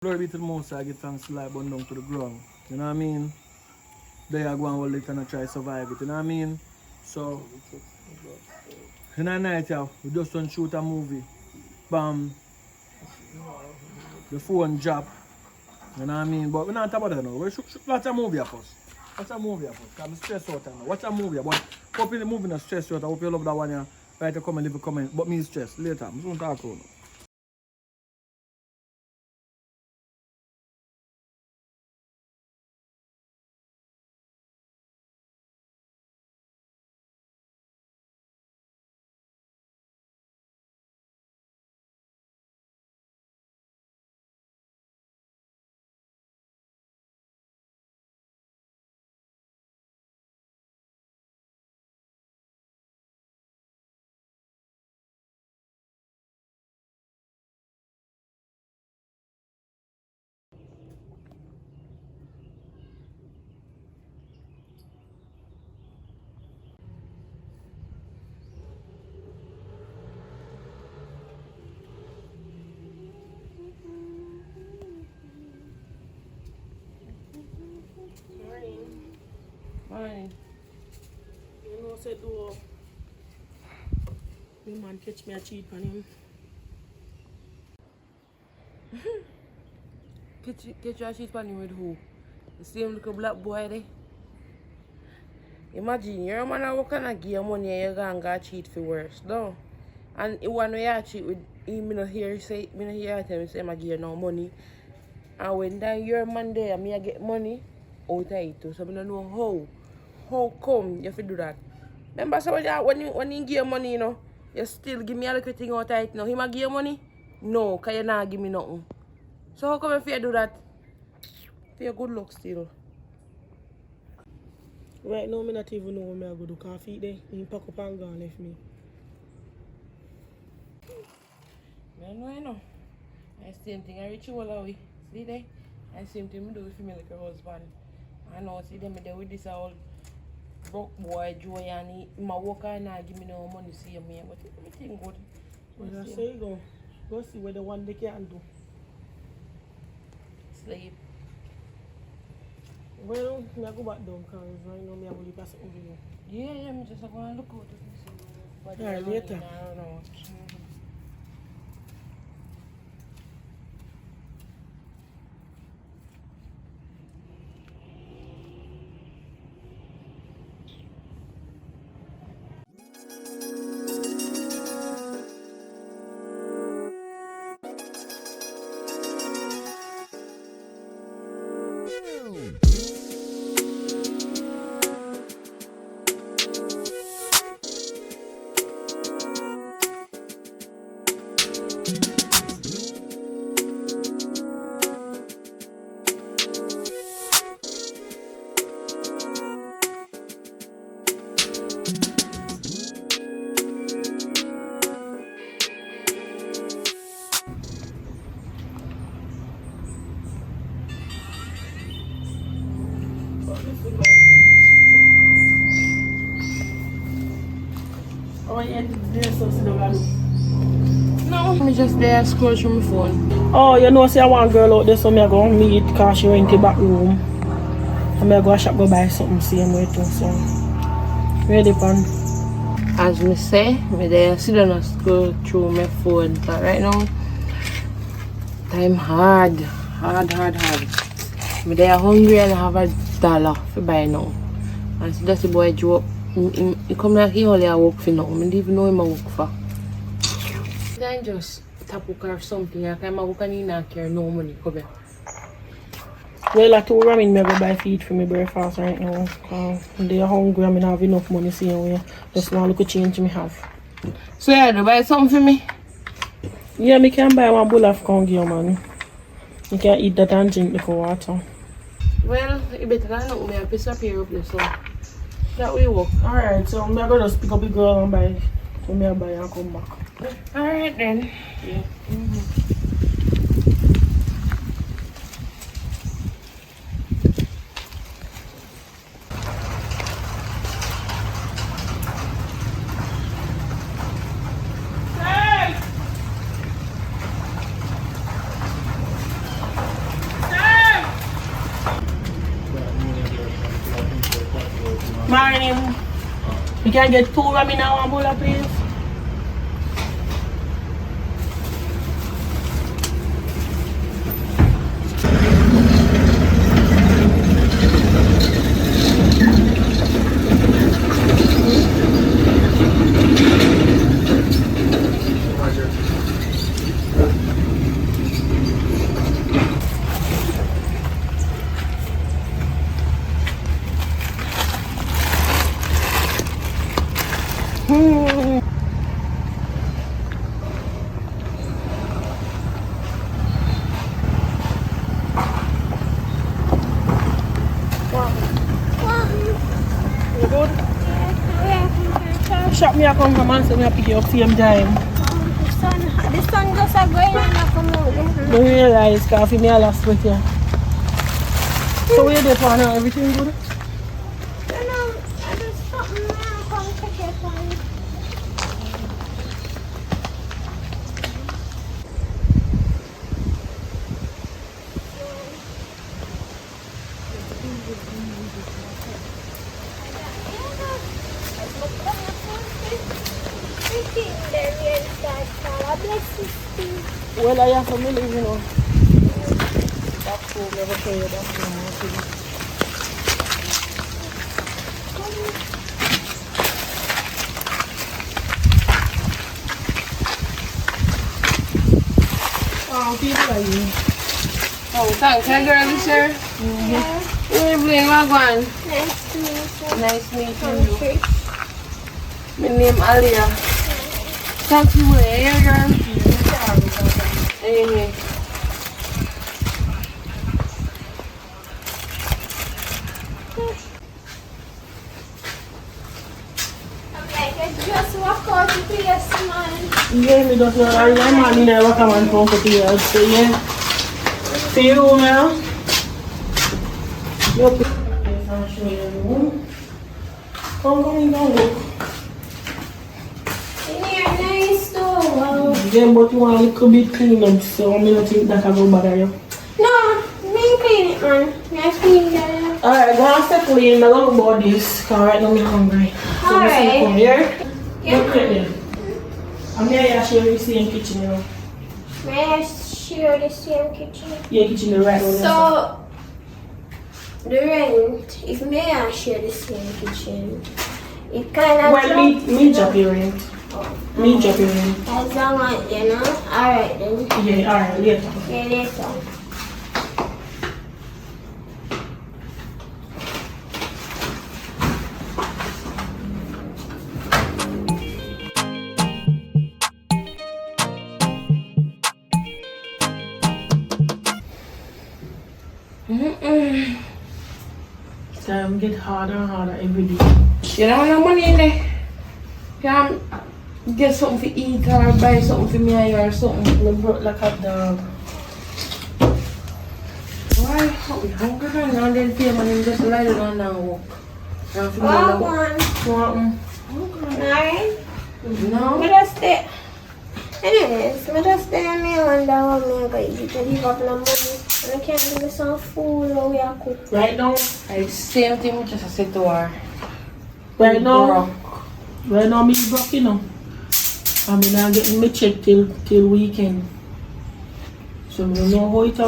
Glory be to the Most High, give thanks to life burn down to the ground. You know what I mean? They are going to hold it and try to survive it. You know what I mean? So, in the night, yeah, we just want to shoot a movie. Bam. The phone drop. You know what I mean? But we're not talking about that now. We shoot lots of movie first. Watch a movie first. Because I'm stressed out now. Watch a movie. But hope the movie not stressed out. I hope you love that one. Yeah. Write a comment, leave a comment. But me stressed. Later. I'm going to talk about it. Morning. You know, said do the man catch me a cheat on him. Catch your sheet panning with who? The same little black boy there. Imagine you're a man who can give you money and you're going to cheat for worse, no? And the one where you cheat with him, I don't hear tell him say I give you no money. And when that your man there, I get money out of it too. So I don't know how come you have to do that. Remember so when you give you money, you know, you still give me a little thing out of it. No, he might give you money? No, because you not give me nothing. So how come if you do that? For your good luck still. Right now, I not even know where I go to coffee there. He pack up and go and left me. I know. I same thing I reach you all away. See there? I same thing I do with me like a husband. I know see them there with this old broke boy Joy and he my worker and I give me no money see me. But everything good. Well, I say go see where the one they can do. Sleep. Well, I go back down because right now I will pass it over you. Yeah, I'm just going to look out at this. Alright, later. I don't know. Oh, yeah, there's something to do. No, I'm just there scroll through my phone. Oh, you know, see, I want girl out there, so I go meet because she went to the back room. And I go shop go buy something same way too, so. Ready, pan. As me say, me there sit down and scroll through my phone. But right now, time hard. Me there hungry and I have $1 to buy now. And so that's the boy Joe. He come like he only work for now. I don't even know him I work for. Then just tap hook or something. I can work and he not care no money. Come here. Well, I told Ramin I go buy feed for me breakfast right now. They're hungry and I don't have enough money seeing where. Just want to look at change me have. So yeah, do buy something for me? Yeah, I can buy one bowl of congy, man. You can eat that and drink the water. Well, you better than not me. I piss up here up there, so that way work. Alright, so I'm going to just pick up the girl and buy. So I buy and come back. Alright then. Yeah. Morning. We can get 2 ramen and 1 bowl, please. You good? Shop me a come from and say me a pick you up same time. The sun just a going on a come out. Don't realize coffee me a last with you. So where you there for now? Everything good? I just something now come check it on. Well, I have some milk, you know. That's cool, never show you that. Oh, people like you. Oh, thanks. Can I go around this year? Yeah. Evelyn, Wagwan. Nice to meet you. Nice meeting you. Country. My name Alia. Thanks you, yeah, girl. Hey. Just walk out to place, man. Yeah, me just know that my man never come and come for you. So yeah. See you home now. Yup. Yes, I'll show you the room. Come in, don't look. In here, nice too. Wow. Yeah, but you want a little bit clean up, so I don't think that can go bother you. No, me clean it, man. Me clean it. Alright, go and settle in. I don't know about this, because right now I'm hungry. So Alright. come here. Yeah. Look at them. I'm here to share the same kitchen, you know. May I share the same kitchen? Yeah, kitchen is right over there. So, the rent, if may I share the same kitchen, it kind of Well, me drop your rent. Me drop your rent. as long as, you know. Alright then. Yeah, alright, later. Yeah, later. Time get harder and harder every day. You don't have no money in there. Can get something to eat or buy something for me or something. I broke like a dog. Why? I'm hungry right now and then pay money just lie down and walk. And for me, Walk now. on. What? Alright. No? Me just stay. Anyways, me just stay and me wonder what me going to eat to leave up the money. And I can't give me some food or we are cook. Right now? I same thing we just said to her. Right now? Broke. Right now, me broke, you know. I'm not getting my check till weekend. So, I don't know how it's No,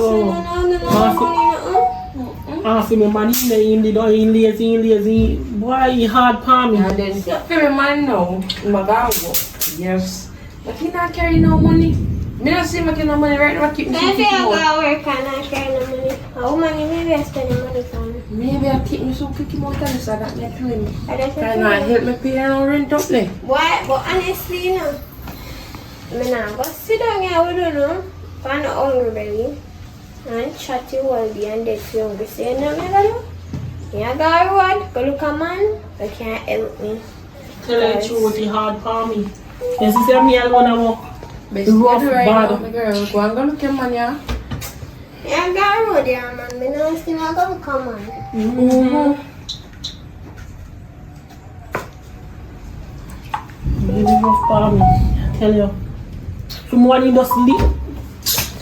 about. After my money in the door, in lazy. Boy, he hard palm me. And then, for my man now, my dad work. Yes. But he not carry no money. Me not see me no money right now. I keep me Maybe I so go work and I carry the money. How money maybe I spend the money on? maybe I keep me so picky more time so that me to him. I just Can I help me pay no rent up there? Why? But honestly, you know, I not go sit down here with you, know, find a hungry belly and chat you all day and dead you hungry. So you know what I do? You go road, go look a man, you can't help me. Tell the truth, he hard palm me. You see, me alone walk. Best Rough, right bad. now, my girl. Go and go look your man, yeah. You go road there, man. Me no see me go look a man. Really rough palm me. I tell you. From morning just sleep.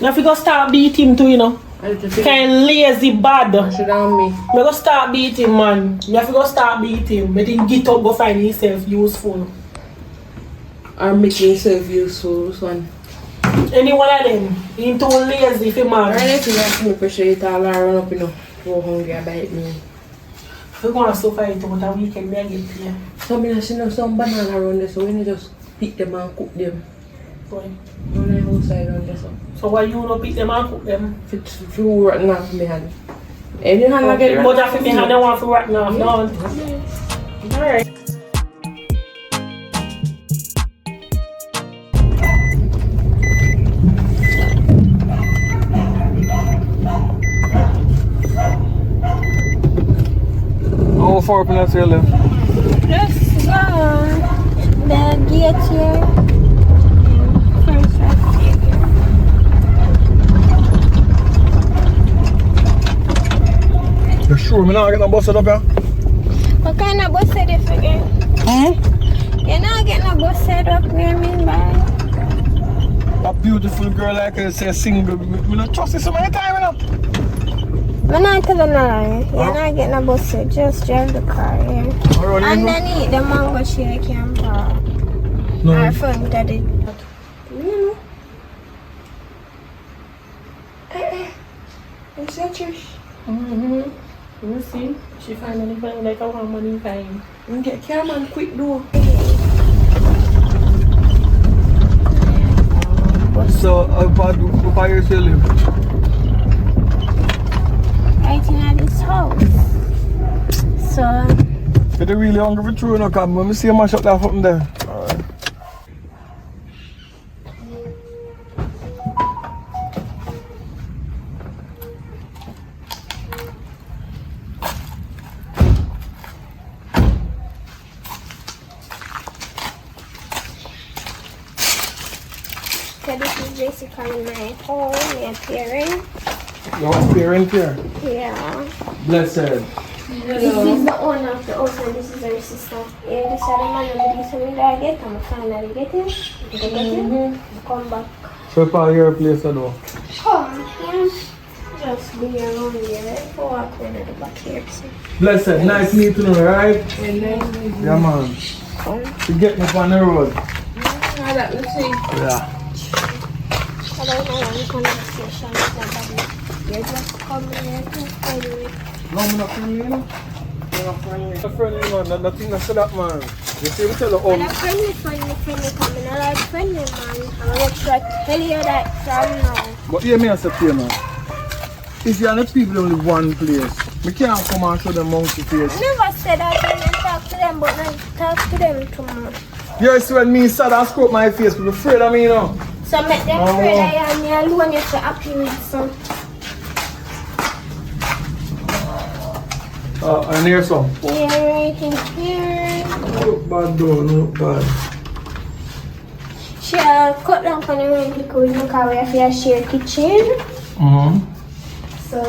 You have to go start beat him too, you know. Kind lazy bad. Should have me. Me go start beat him, man. Me have to go start beat him. Make him get up, go find himself useful. Or make himself useful, this one. Any one of them. He too lazy for man. I need to ask me pressure it all and run up, you know. Go hungry and bite me. If you want to suffer it out a weekend, me get here. So I see some banana around there, so we need to just pick them and cook them. Boy. On the outside around there, So why you not pick them and cook them? If you rotten off my hand. Any hand I get But I think me hand I want to rotten off, no? Alright. How far up in that hill? Just the gate here. First right here. You sure me not get no busted up here? What kind of bus set if again? You're not getting a bus set up near me, by. A beautiful girl like her say single. We don't trust you so many times, you know. I'm not telling a lie. You're not getting a bus set. Just drive the car here. Alright, Underneath the mango tree camper. No. Our friend that it. You know. It's your church. You see? She find anything like a woman in time. You get camera quick though. So, how you still live? Right in this house. So. You're really hungry for true, no? Come, let me see how much up there from there. Alright. So this is basically my home, my parents. Your parent here? Yeah. Blessed. This is the owner of the house and this is her sister. Yeah, this is the man and this is I get. I'm finally getting. Come back. So, for your place, I know. Come, yeah. Just be around here. Go walk around the back here. So. Blessed, nice meeting you, right? Yeah, man. Come. You get me on the road. Let's see. Yeah. I don't know any conversation with nobody. You just come here to find me. No, I'm not friendly, you know? I'm not friendly, man. Nothing to say that, man. You see, we tell the I'm not friendly, coming. I like friendly, man. I'm going to try to tell you that from now. But hear me and say to you, man. If you're not people only one place, we can't come and show them monkey face. I never said that when I talk to them, but I talk to them too much. You see when me sad and scrub my face, people afraid of me, you know? So make them afraid I am me alone, you should happy with some. And here's some. Yeah, right in here. Look bad though, look bad. She'll cut down on the way because we have to share kitchen. So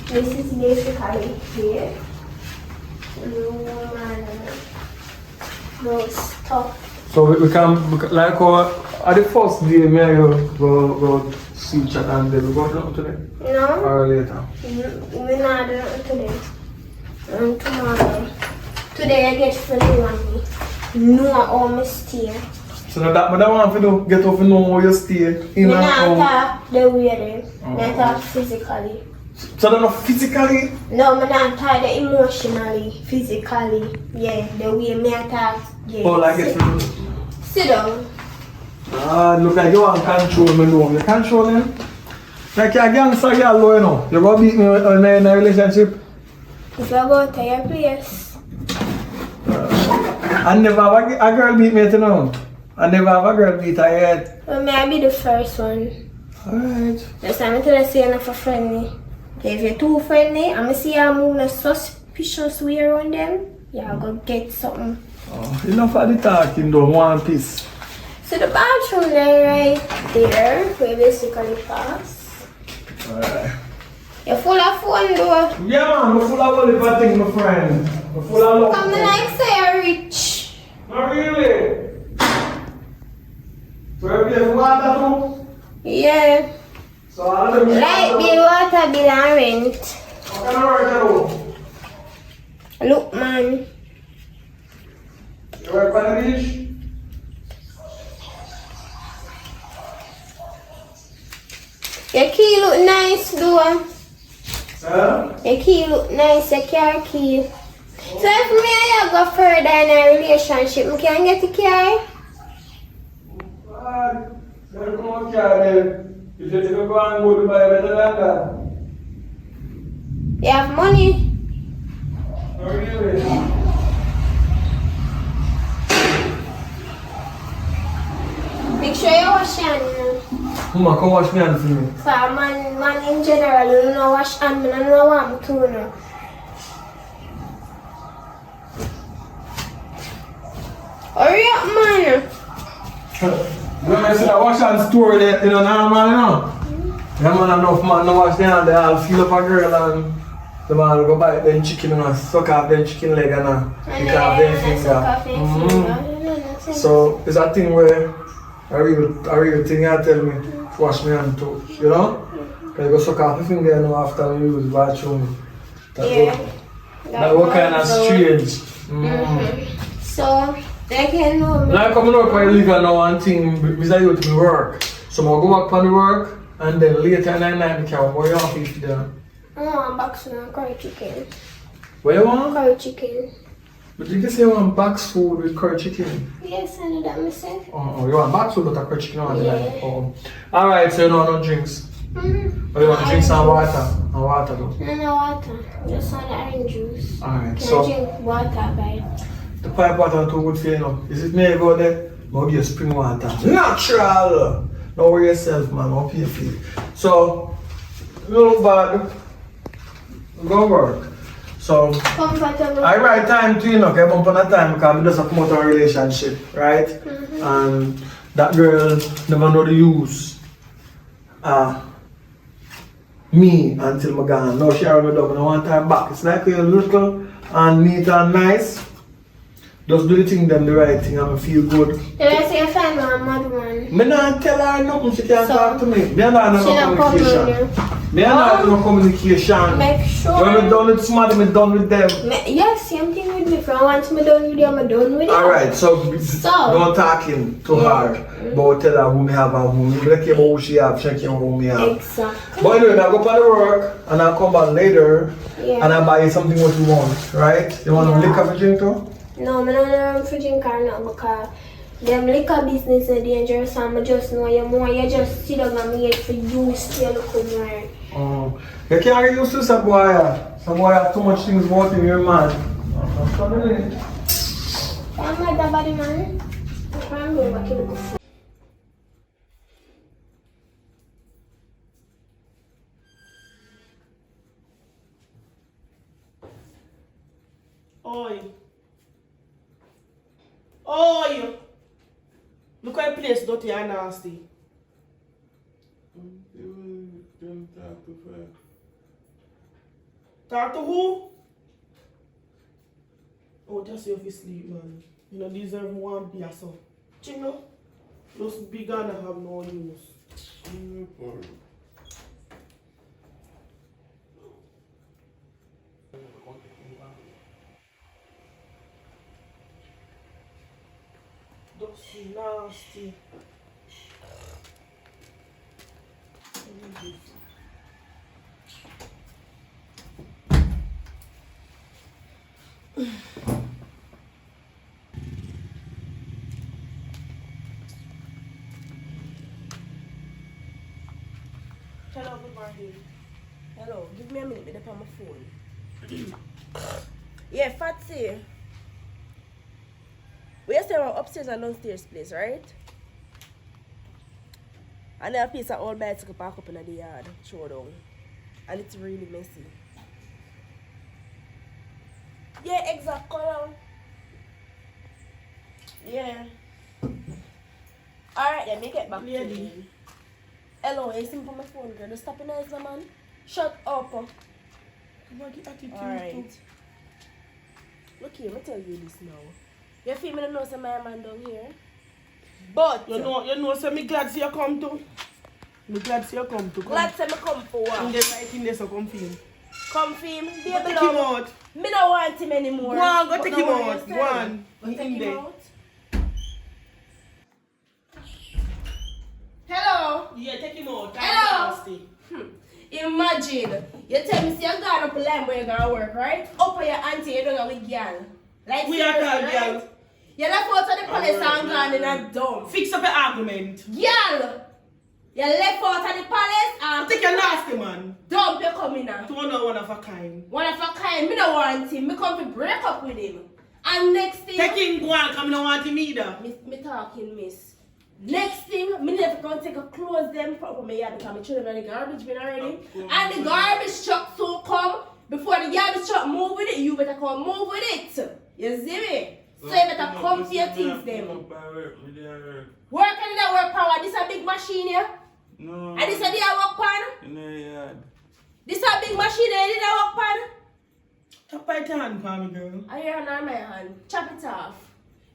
this is basically here. Those stuff. So we can, like at the first day, may I go see each other and then we go down today? No, Or later? we're not doing it today. And tomorrow. Today I get fully money. No, all my stay. So now that I don't want to do, get off and know where you stay. In Me and not out. talk the way them. Me talk physically. So they're not physically? No, me not talk the emotionally, physically. Yeah, the way me talk. Yeah. Oh, like it. Sit down. Look like you want control me now. You controlling? Like you're a gangster girl, you know. You're going to beat me in a relationship. If I go to your place. I never have a girl beat me to now. I never have a girl beat her yet. Well, may I be the first one. Alright. Just I'm to say enough for friendly. If you're too friendly, I'm gonna see you moving a suspicious way around them. Yeah, I'll go get something. Oh, enough of the talking though, one piece. So the bathroom there, right there, we basically pass. Alright. You're full of fun though. Yeah man, I'm full of all the things, my friend. I'm full of love. Come like say you're rich. Not really. So you play for water too? Yeah. So So I don't Light bill, water bill and rent. What kind of work you do? Look man. You work on the beach? Your key look nice though. Huh? Your key look nice, your car key. So if me and you go further in a relationship, me can get the car? Then come on, car. You said you can go and go to buy better than that. You have money? Oh, really? Make sure you wash your hands. Mama, come wash me hands for me. So man in general, you don't wash hands, I don't want to know. Hurry up, man. You know, I said I wash hands store there, you know, normal, you know. Yeah, man, enough man to wash their hand, they all feel up a girl and the man will go buy them chicken and suck off them chicken leg and pick off them finger. So it's a thing where a real thing you tell me to wash my hand too, you know? Because you go suck off the finger you know, after you use the bathroom. That was kind of strange. So, they can know me. Like I'm not quite leaving now one thing because you to work. So I'll go back on the work and then later in the night I can go off if there. I want box and curry chicken. What you want? Curry chicken. But you can say you want box food with curry chicken. Yes, I know that myself. Oh, you want box food but a curry chicken on the Yeah. line. Oh. Alright, so you know no drinks. Or you want drinks and water? And water though. No water. Just want orange juice. Alright, Can so I drink water by the pipe water too good for you know. Is it me go there? I'll give you spring water. Natural! Don't worry yourself man, I'll pay for it. So, you look bad. Go work. So, comfortable. I write time to you know, okay, bump on a time because we just come out of a relationship, right? And that girl never know the use me until I'm gone. Now she already done, I want her back. It's like you're little and neat and nice. Just do the thing them the right thing and feel good. Did I say find my mad man? Me not tell her nothing, she can't talk to me. Me and her She no not communication. coming. Me and her no communication. Make sure. When I'm done with somebody, I'm done with them. Yes, same thing with me. If I want me done with you, I'm done with you. Alright, so don't talking to her, but tell her who me have and who me. Don't care about who she have, she care about who me have. Exactly. But anyway, I go for the work and I'll come back later and I'll buy you something what you want, right? You want some liquor for drink too? No, I don't know for drink or not because them liquor business is dangerous and I just know you more. You just sit down and make for you still look more. Oh, you can't get used to some boy. Some boy have too much things about him, you're mad. I'm not that body man. I'm trying to go back in the coffee. Oi. Oi. Look how the place dirty and nasty. Talk to who? Oh, just say if you sleep, man. You know, deserve one beer, so. Chino, those big gonna have no use. That's nasty. Hello, good morning. Hello, give me a minute, I'm on my phone. Yeah, Fatsy. We stay around upstairs and downstairs place, right? And then a piece of old bicycle park up in the yard, show down. And it's really messy. Yeah, exactly. Yeah. Alright then, me get back to you. Hello, you see me on my phone, girl. Just stop in nice, man. Shut up. Alright. Look here, let me tell you this now. You feel me know some my man down here? But You know, so me glad see you come to. I'm glad to see you come to come. Glad to me come for And what? then right in there, so come film. Come film. Go Baby take him love. out. Me don't want him anymore. Go on, go But take don't him worry out. yourself. Go on. Go He take in him there. out. Hello. Yeah, take him out. Hello. Imagine, you tell me, see, you gone up a line where you're gonna work, right? Up on your auntie, you don't know with girl. Like, We are seriously, called right? girl. You left out of the palace and gone in a dump. Fix up your argument. Girl! You left out of the palace I and think you're nasty, man. dump you coming now. To one of a kind. One of a kind, me don't want him. Me come to break up with him. And next thing, Take him, go on, come, I don't want him either. me talking, miss. Next thing, me never gonna take a clothes them from me here because my children are in the garbage bin already. And the garbage truck soon come. Before the garbage truck move with it, you better come move with it. You see me? So you better come to your things them. Work and that work power. This a big machine here. No. And this a day I work pan. In the yard. This a big machine here. Did I work pan? Chop by hand for me, girl. I hear on my hand. Chop it off.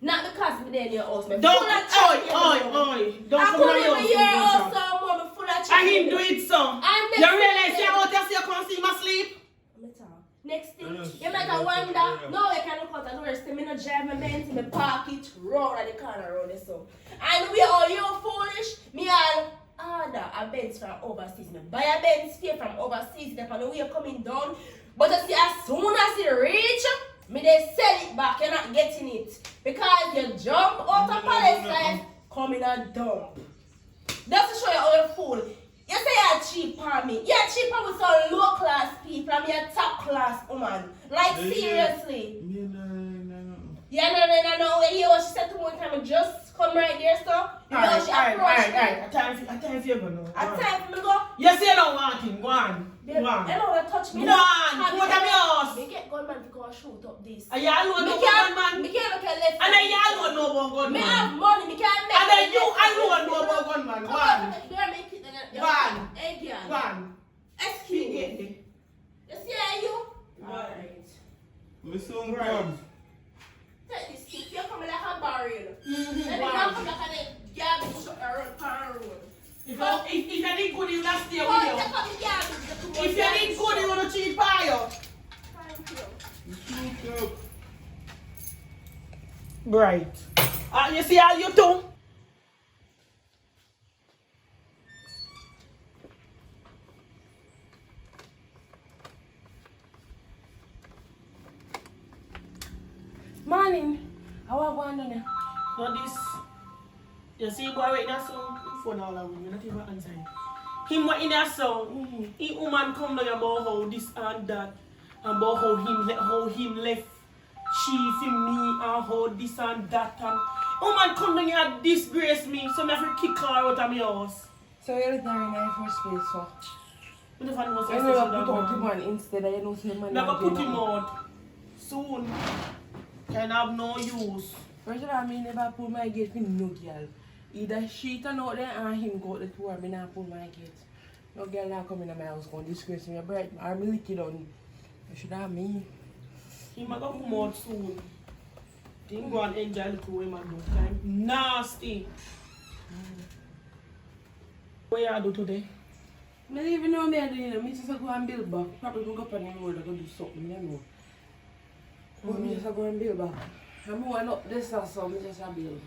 Not because me there in your house. Me Don't, full of chop. oi. Don't I come couldn't to even hear your your house house. so more. Me full of chop. I him do it so. And You realize you're out there so you can't see my sleep? Next thing, Yes, you might yes, wonder, yes. no, I can look out the door, still me not drive my Benz, me park it round at the corner around the so. And we all you foolish, me all order a Benz from overseas. Me buy a Benz here from overseas, depending on the way coming down. But you see, as soon as it reach, me they sell it back, you're not getting it. Because you jump out of Palestine, come in a dump. That's to show you how you're fool. You say you're cheap on me. You're cheaper with some low class people and me a top class woman. Like seriously. Yeah, no. You hear what she said to me one time? Just come right there, so. You know she approached me. Alright. A time for you go now. A time for me to go. You say you don't want him, go on. Babe, Go on. you don't want to touch me. Go on, go to my house. Me get gunman to go shoot up this. And you alone Me know can't, gunman. me can't make a left. And then you alone know about Me gunman. have money, me can't make And then a you left. alone know about gunman. Go Come on. on, girl, make it. Go on. Hey, girl. Go on. Excuse me. Get You see how you? Alright. My son Right. comes. Take this stick, you're coming like a barrel. Let me Wow. not come back and garbage truck around power road. If you need good, you will stay Oh, with take you. up the garbage. If you need good, you will cheat by you. Thank you. You shoot up. Right. You see how you too? Morning. How are you going on? Now this, you see boy right now, so phone all of you, not even answering. Him what in there so, he woman come down about how this and that, and about how him left chief in me, and how this and that, and woman come down here and disgrace me, so me have to kick her out of my house. So you're looking in the first place, so. I never know what's You never put out him on instead, you know, him and Never put him out. Soon. Can have no use. First of all, I never pull my gate with no girl. Either she turn out there and him go out the tour, I not pull my gate. No girl not come in my house going disgrace me, bright. I'm lick it on. You should have me. He might come out soon. Think go and enjoy the tour him and do time. Nasty. What you do today? I don't even know me I do. I just go and build back. Probably go up on the road and go do something, you know. I just go and build back. I'm going up this house, so I just build.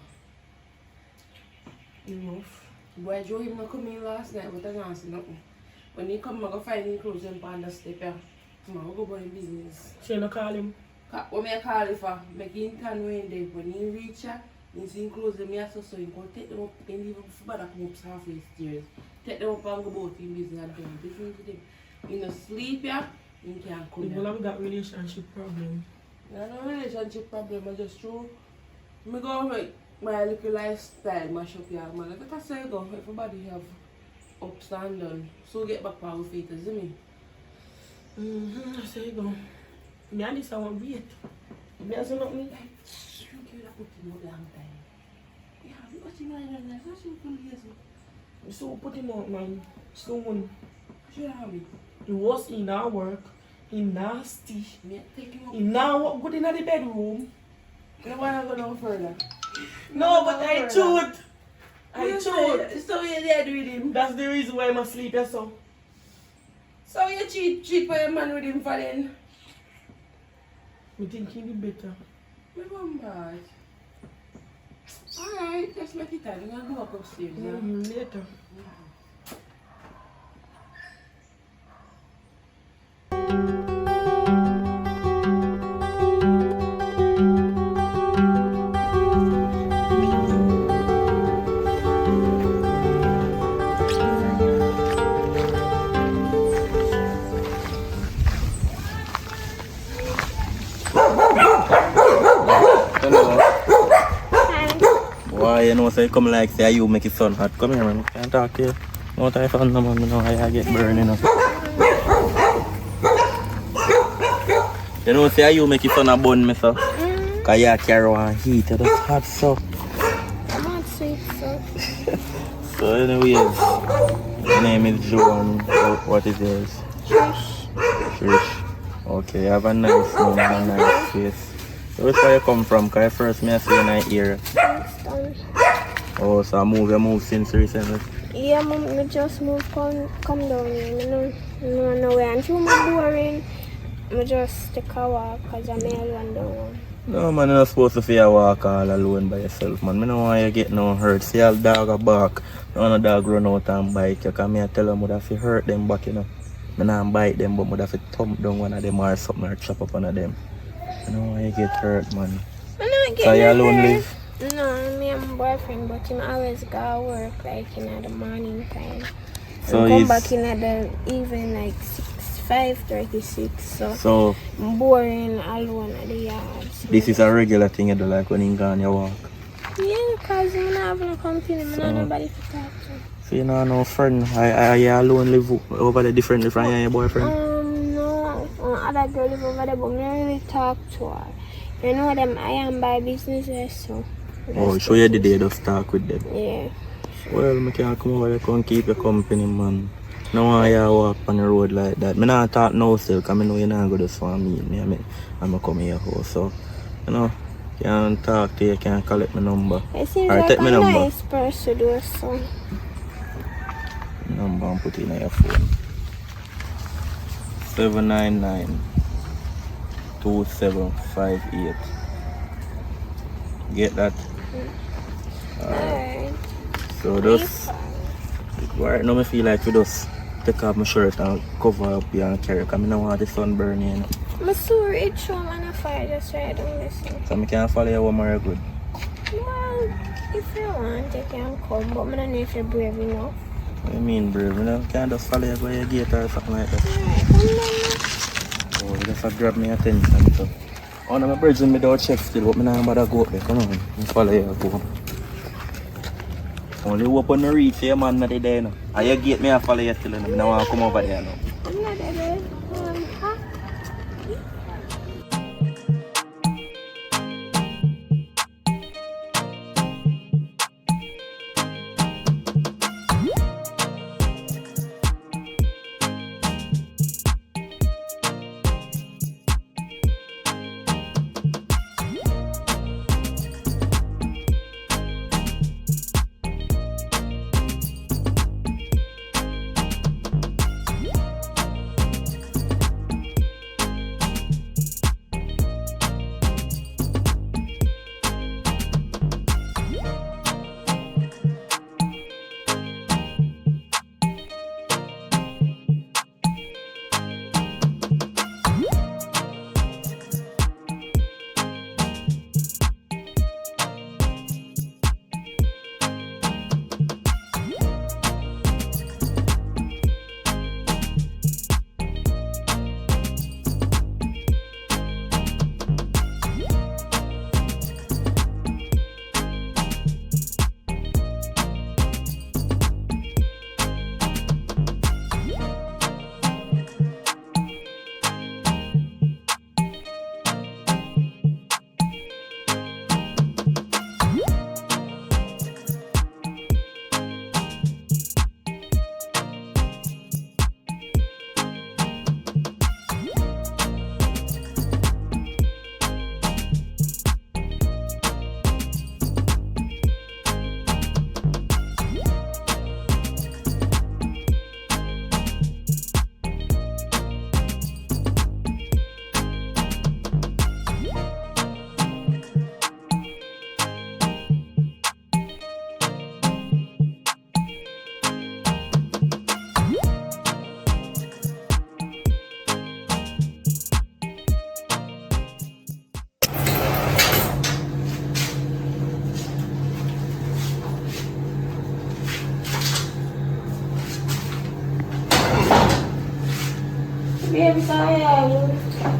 Enough. Boy, Joe him not come in last night, but I don't see nothing. When he come, I go find him clothes and on the step here. I go buy him business. So you no call him? What I call it for, make him turn when day. When he reach here, he see him clothes them here, so he go take them up and leave them for bad come up halfway stairs. Take them up and go about him business and them. Different to them. He no sleep here, he can't come People here. have got relationship problem. I no relationship problem, I just true. I go make my little lifestyle mash up here, man. Like I say, go, everybody have ups and downs. So get back power feet, see me? I say go. Me and this I want wait. Me and say nothing. You could have put him out long time. Yeah, what's him like that? What's him for years? So put him out, man. Soon. Should have it. He was in our work. He nasty. Me take him He up. now walk good in the bedroom. You don't want to go no further. No, but I truth. I told. So you dead with him. That's the reason why I'm asleep, yes, so. So you cheat for your man with him for then? Me think he did better. Me come back. Alright, let's make it time. I'm gonna go up upstairs. Yeah? Later. Hello. Hi. Why you know say come like say you make it sun hot. Come here man. Can't talk to you. No time for no man, you know I get burning up. You know say you make it sun a bun me so. Cause you carry one heat, you just hot so. I'm not sweet, so. So anyways, your name is Joan. What is yours? Trish. Trish. Okay, you have a nice name and a nice face. So which where you come from? Cause first me I see you in here. Kingston. Oh, so you moved since recently? Yeah, mom, I just moved come down here. No way. And through my boring, I just take a walk because I'm alone down. No man, you're not supposed to see you walk all alone by yourself, man. I don't want you to get no hurt. See a dog a bark, no a dog run out and bite you. Cause I tell them I have to hurt them back, you know. I don't bite them, but I have to thump down one of them or something or chop up one of them. I don't want you to get hurt, man. I'm not getting So you alone hurt. live? No, me and my boyfriend, but him always go work like in the morning time. So and come he's- back in the evening like 5:36. So I'm boring alone at the yard. So. this is a regular thing you do, like when you go on your walk. Yeah, because I'm not having a company, I'm So- not nobody to talk to. So you know no friend. Are you alone live over there differently from you and your boyfriend? No, other girl live over there, but I don't really talk to her. You know them, I am by businesses, so. Oh, so you did just talk with them. Yeah. Well, I can't come over there and keep your company, man. No want you walk on the road like that. I don't talk no still, because I know you're not going to for me. I'm going to come here house, so, you know, can't talk to you, can't collect my number. It seems Alright, like take a my number. nice person to do so. Number and put it in your phone. 799-2758. Get that? Alright. So just right now I feel like we just take off my shirt and cover up here and carry, because I don't want the sun burning, you know. I'm so rich, I'm on a fire just right on this thing. So I can't follow you one more good. Well, if you want, you can come, but I don't know if you're brave enough. What do you mean, brave? You know, can't just follow you by your gate or something like that. Alright, come Oh, you just have grab my attention. So. Oh, no, my birds in me don't check still, but I don't bother go up there. Come on, I follow you, go. Only open the reach, your man not there now. And your gate, me I follow you still, and I don't want to come over there now. I'm not dead. Huh?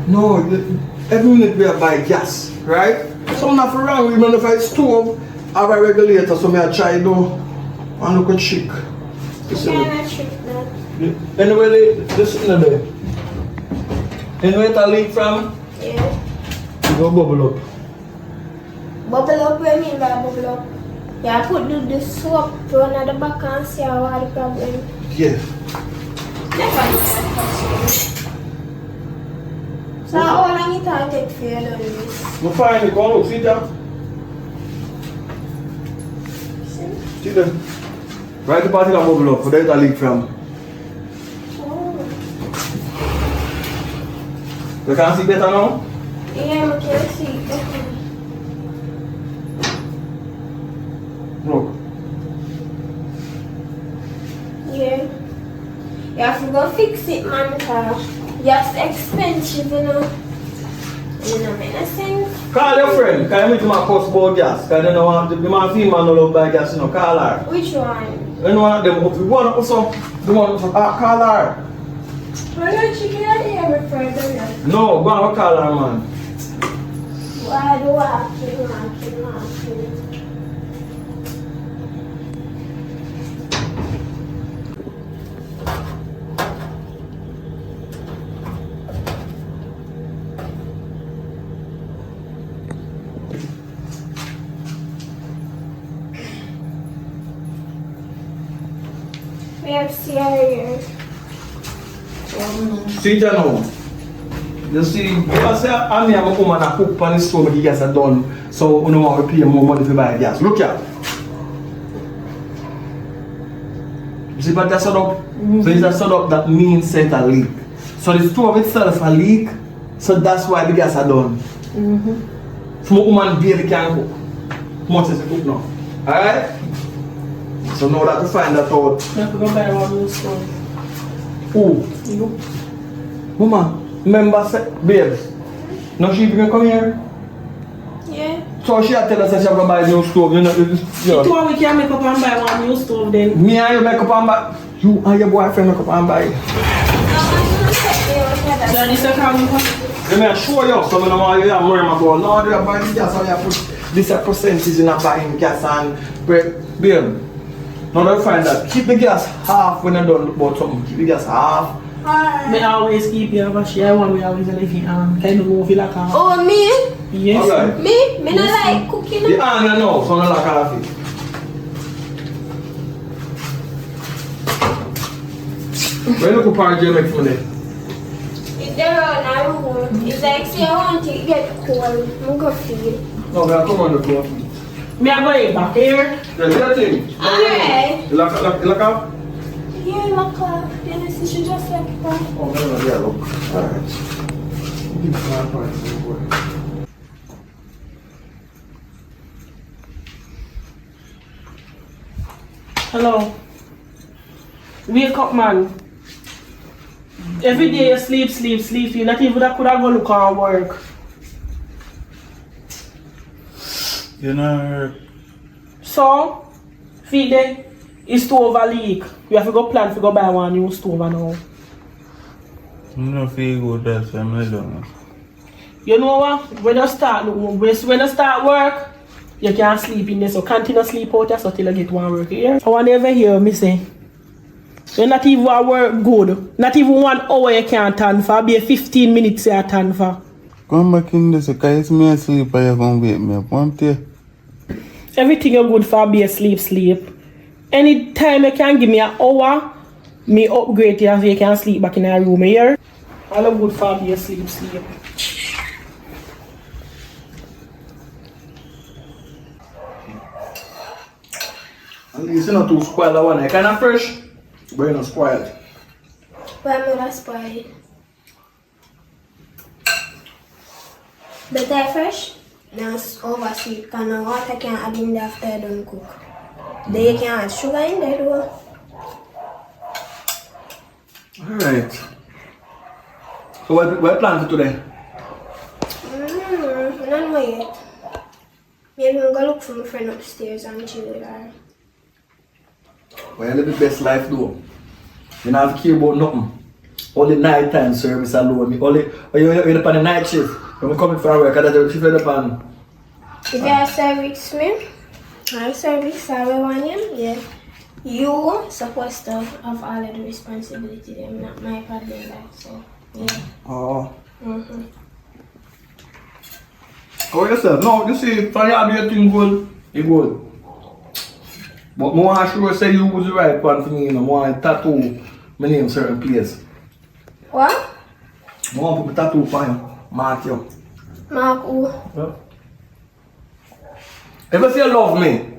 No, every minute we are buy gas, right? So I'm not for wrong, even if I stove, I have a regulator, so I try to and look at chic. Anyway, this in there. Anyway, it leak from? Yeah. You go bubble up. Bubble up, what I mean by bubble up? Yeah, put the soap to another back and see what the problem. Yeah. So how long it will take for you to do this? I'm fine, go look, see that? See that? Right the part of the bubble up, where it leak from. You can see better now? Yeah, I can see better. Look. Yeah. You have to go fix it, man, because it's expensive, you know. You know, make sense. Call your friend, can you meet my post about gas? Because you know, the man female no love buy gas, you know, call her. Which one? You know one of them, if you want also, the one also, call her. Why don't you get here before I do that? No, go and call her, man. Why do I have to? We have cereal. See that now? You see, because I'm a woman that cook on the stove, the gas are done, so you don't want to pay more money to buy gas. Look here. See, but that's set up. So it's a set up that means set a leak. So the stove itself a leak, so that's why the gas are done. From a woman barely can cook. Much as you cook now. Alright? So now that we find that out. You have to go buy one new stove. Who? You. Mama, remember, babes, no she even come here? Yeah. So she had tell us that she have to buy a new stove, you know. She told we can make up and buy one new stove then. Me and you make up and buy, you and your boyfriend make up and buy. So this is how we come. Let me show you, so I don't want you to worry about, no, you have buy the gas, so you have put this percentage in a buying gas and break, babe. Now don't find that. Keep the gas half when I don't about something. Keep the gas half. Me always keep you over share one we always live in kind of move like a Oh, me? yes. Alright. Me? Me not like cooking. The hand no, so not like coffee. Where look upon Jamaican for me? It's there on our room. It's like, see, I want to get cold. I'm going to feed. No, we are come on the floor. Me are going back here. Yeah, see that thing? Alright. You lock up? Yeah, lock up. Then I see she just like that. Oh, no, yeah, look. Alright. Keep it on point. Hello. Wake up, man. Every day you sleep. You not even that could have go look and work. You know, So, feed them. It's stove a leak. You have to go plan to go buy one new stove now. I don't feel good that time, I don't know. You know what? When you start work, you can't sleep in there. So continue sleep out there so till you get one work here. I want never hear me say. You not even work good. Not even 1 hour you can't turn for. Be 15 minutes you turn for. Come back in this, because me asleep, I have to wake me up, won't you? Everything you good for be sleep. Anytime you can give me an hour, me upgrade you so you can sleep back in a room here. All good for be sleep. At least you're not too spoiled that one. You kind of fresh, but you're not spoiled. But I'm not spoiled. Better fresh? Now it's oversweet because now water can add in there after you don't cook. Then you can add sugar in there though. Alright. So what plan for today? I don't know yet. Maybe I'm gonna look for my friend upstairs and chill with her. Well, you live the best life though. You don't have to care about nothing. only nighttime service alone. Only you're on the night shift. When we coming from work, I the shift upon. If you have service me, I service everyone, yeah. You supposed to have all of the responsibility, them, not my problem, that, so, yeah. Oh. Mm-hmm. How yourself? No, you see, for you have your thing good, you good. But I want to sure say you was the right one for me, you know. I want to tattoo my name certain place. What? I want to put a tattoo for you. Mark you. Mark who? Yeah. If you say you love me,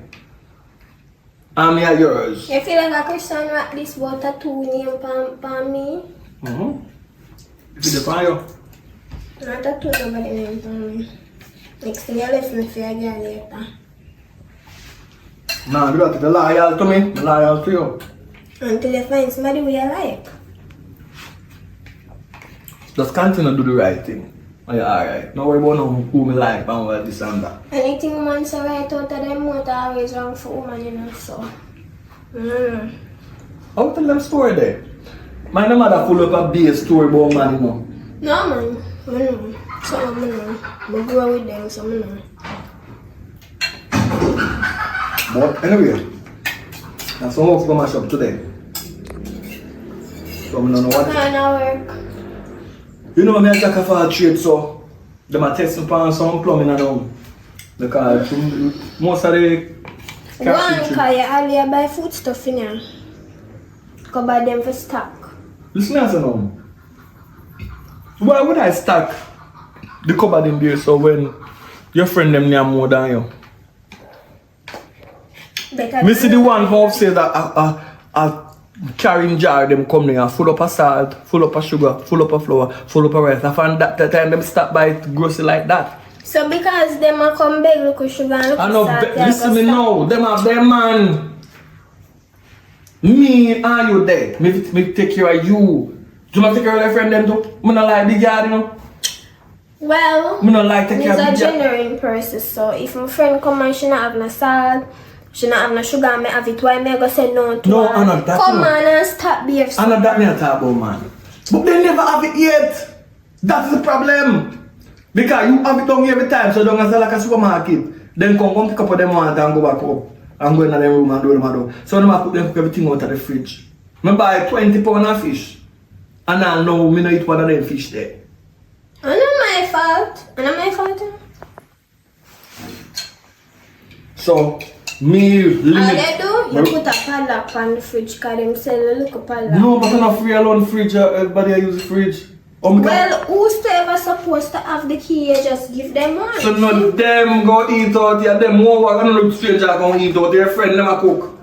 I'm here yours. You feel like a question like this about tattoo name for me? Mm-hmm. If you define you. Not tattoo nobody name for me. Next thing you left me for a girl later. Nah, you got to be loyal to me, I'm loyal to you. Until you find somebody who you like. Just continue to do the right thing. Oh, yeah, alright. Don't worry about who me like and what this and that. Anything man say right out of them mouth always wrong for woman, you know, so. I'll tell them story there. My mother full up a base story about man, you know. No man, I know. So I know. I grow with them, so I know. But anyway, that's some work for my shop today. So I don't know what. Kind of work. You know me a jack of all trades, so them a test me on some plumbing and all. Because most of the One, because you only buy food stuff in here. Go buy them for stock. Listen to now. Why would I stack the cupboard in there so when your friend them near more than you? Me see the one who say that a carrying jar them come there full up of salt, full up of sugar, full up of flour, full up of rice. I find that the time them stop by grocery like that. So because them a come beg look at sugar and look I know, at salt, listen me now, them have their man. Me and you there, me take care of you. Do you take care of your friend them too? Me not like the yard, you know. Well, Me not like take care of I'm a the yard. genuine person, so if my friend come and she not have no salt, she not have no sugar, and me have it, why me go say no to No, her? I know that, Come no. on and stop being I know that me a talk about, man. But they never have it yet. That's the problem. Because you have it down here every time, so don't have like a supermarket. Then come pick up what them want and go back up. And go in the room and do them and do. So them put them cook everything out of the fridge. I buy 20 pounds of fish. And I know me no eat one of them fish there. It's not my fault. It's not my fault. So, me All limit. they do, you put a padlock on the fridge because them sell a little padlock. No, but I'm not free alone fridge. Everybody use the fridge. Oh, me Well, who's ever supposed to have the key? You just give them one. so none of them go eat out here. Them won't walk. I don't know stranger go eat out. Their friend never cook.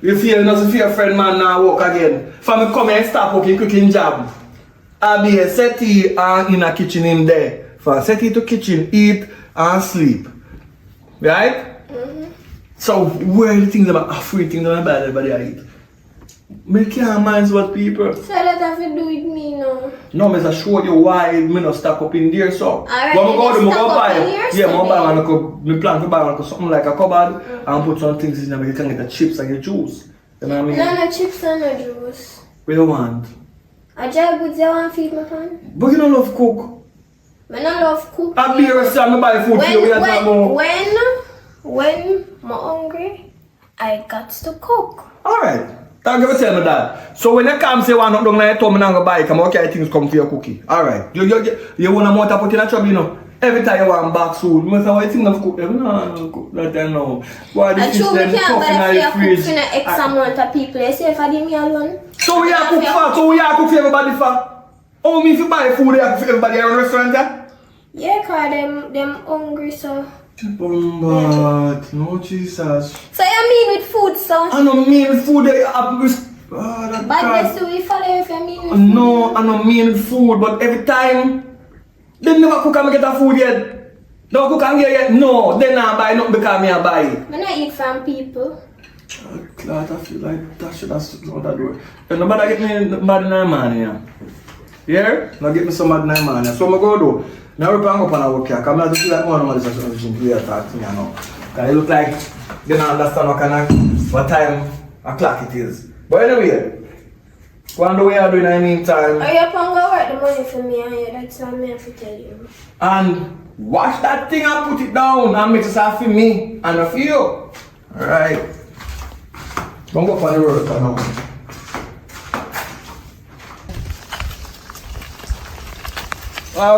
You feel not to fear friend man now walk again. For me come here and start cooking job. I'll be a settee and in a kitchen in there. For settee to kitchen, eat and sleep. Right? So where are the things about free things that bad everybody I eat? Me can't mind what people. So that have to do with me now. No, me just show you why me not stack up in there so. Alright, But me you go to me stack go up buy. in here, Yeah, so me buy then. one. Me plan to buy one something like a cupboard and put some things in there. You can get the chips and the juice. You know what I mean? No chips and no juice. What you want? A job with you want to feed my pan? But you don't love cook. I don't love cook. I be a restaurant, me buy food for you. We are talking about. When I'm hungry, I got to cook. Alright. Thank you for telling me that. So when you come say one up down there, you tell me buy come okay things come for your cookie. Alright. You want a more to put in a trouble, you know. Every time you want back food, you say, why you think of cook? No, cook that I know. Why the I fish true, we then can't tough buy in the for fridge? cook for an X amount of people. You see if I did me alone. So we are cook for? So we are cook for everybody for? Oh, me if you buy food, you cook for everybody around the restaurant, yeah? Yeah, cause them hungry, so. But no Jesus. So you mean with food, so? I don't mean food that you have that But God. yes, we follow if you mean with No, I don't mean food, but every time they never cook and get a food yet. Don't cook and get yet. No, they not buy nothing because me I buy it. food. I not eat from people. Clad, I feel like that should have stood out that door. And nobody get me mad in my man here. Yeah? Now get me some mad in my man here. So I'm going to do. Now we're going up on our work here. Because I'm not feel like one of them is clear talk to me now. Because it look like they don't understand what time a clock it is. But anyway, Go on the way I do in the meantime. Are you up and go work the money for me and you? That's what I have to tell you. And wash that thing and put it down and make it for me and for you. Alright. Don't go for the road now.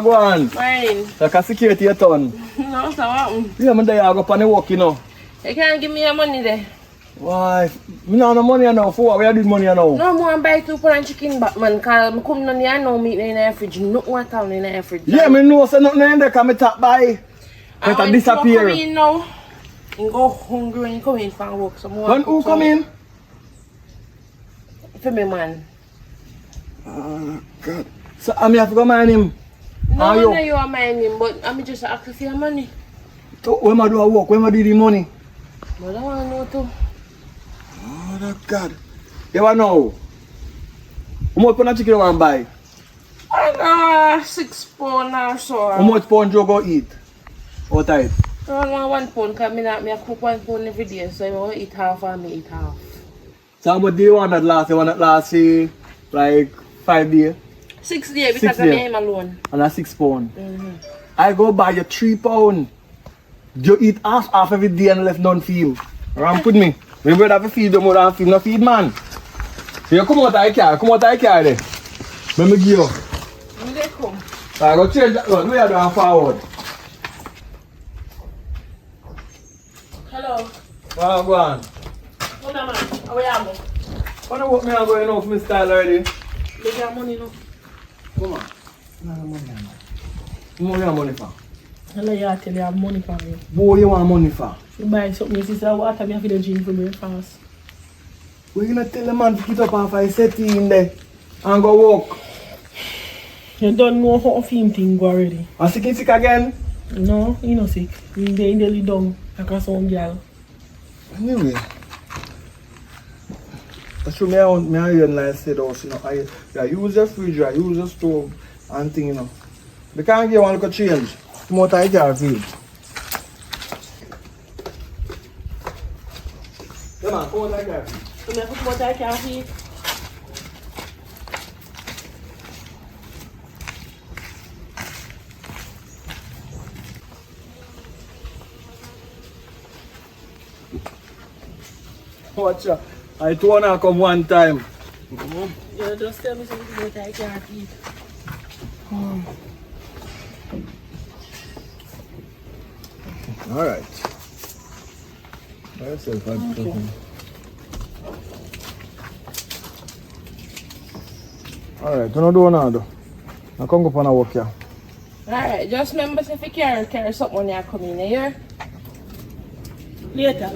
Go on. Fine. Like a security your turn. No, so what? Yeah, I'm there, I go on the walk, you know. You can't give me your money there. Why? Me no have no money now. For what? Where you do money now? No, more buy 2 pound chicken back, man. Because I come down here and now meat in the fridge. No water in the fridge. Yeah, me know say nothing in there because I tap by. But I disappear. Come in now. You go hungry when you come in from work. So When who come in? For me, man. Oh, God. So I have to go mind him. No, you? no, you are minding, but I'm just asking for your money. So when I do a work, when I do the money? But I want to know too. Oh, God. You want to know? How much pound chicken you want to buy? I got 6 pound or so. How much pound you go eat? How tight? Around 1 pound, because I cook 1 pound every day, so if I want to eat half, I eat half. So how much do you want that last? You want that last, like 5 days? 6 days, 6 because I'm days. alone. And that's 6 pound. I go buy you 3 pound. You eat half every day and left none feel. Around put me. When you have to feed them more than feed, no feed man. So you come out of the car there. Let me give you. When they come? So I go change that one. We are going forward. Hello. Well, go on. What am I? How are you? What do me are going off my style already? They got money now. Come on. No money. What you want money for? Hello, you tell you have money for me. What you want money for? You buy something, your sister water, me have to drink for breakfast. We're going to tell the man to get up and find set in there and go walk. You don't know how to film thing go already. And sick again? No, you not sick. You in the lay down like a some girl. Anyway. That's true, me I hear nice said also, you know. I use the fridge, I use the stove and thing, you know. They can't get one look change. Come out I can feel. Yeah man, come out I can feel. So me put what I can eat. Watch out. I told her come one time. You just tell me something what I can eat. Alright. That's it. Okay. Alright, you don't do another. I can't go on a walk here. Alright, just remember if you carry something when you come in here. Later.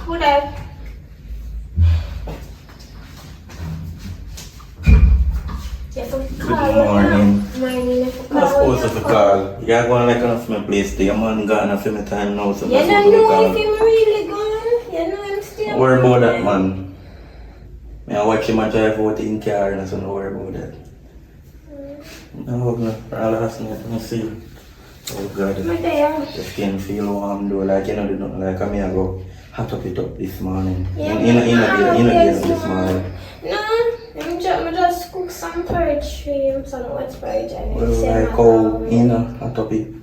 Who that? Good morning. I'm supposed to call. You're going like enough my place there. Man gone enough my time now. So You don't know if him really gone. You know him still. worry about that, man. I watch him and drive out in car and so don't worry about that. I hope not. All last night, I see. Oh God. My there. The skin feel warm though. Like, you know, they don't like me. I go hot up it up this morning. Yeah, You know, this morning. No, I'm just cook some porridge for him, some wet porridge. Well, like how, you know, hot up it.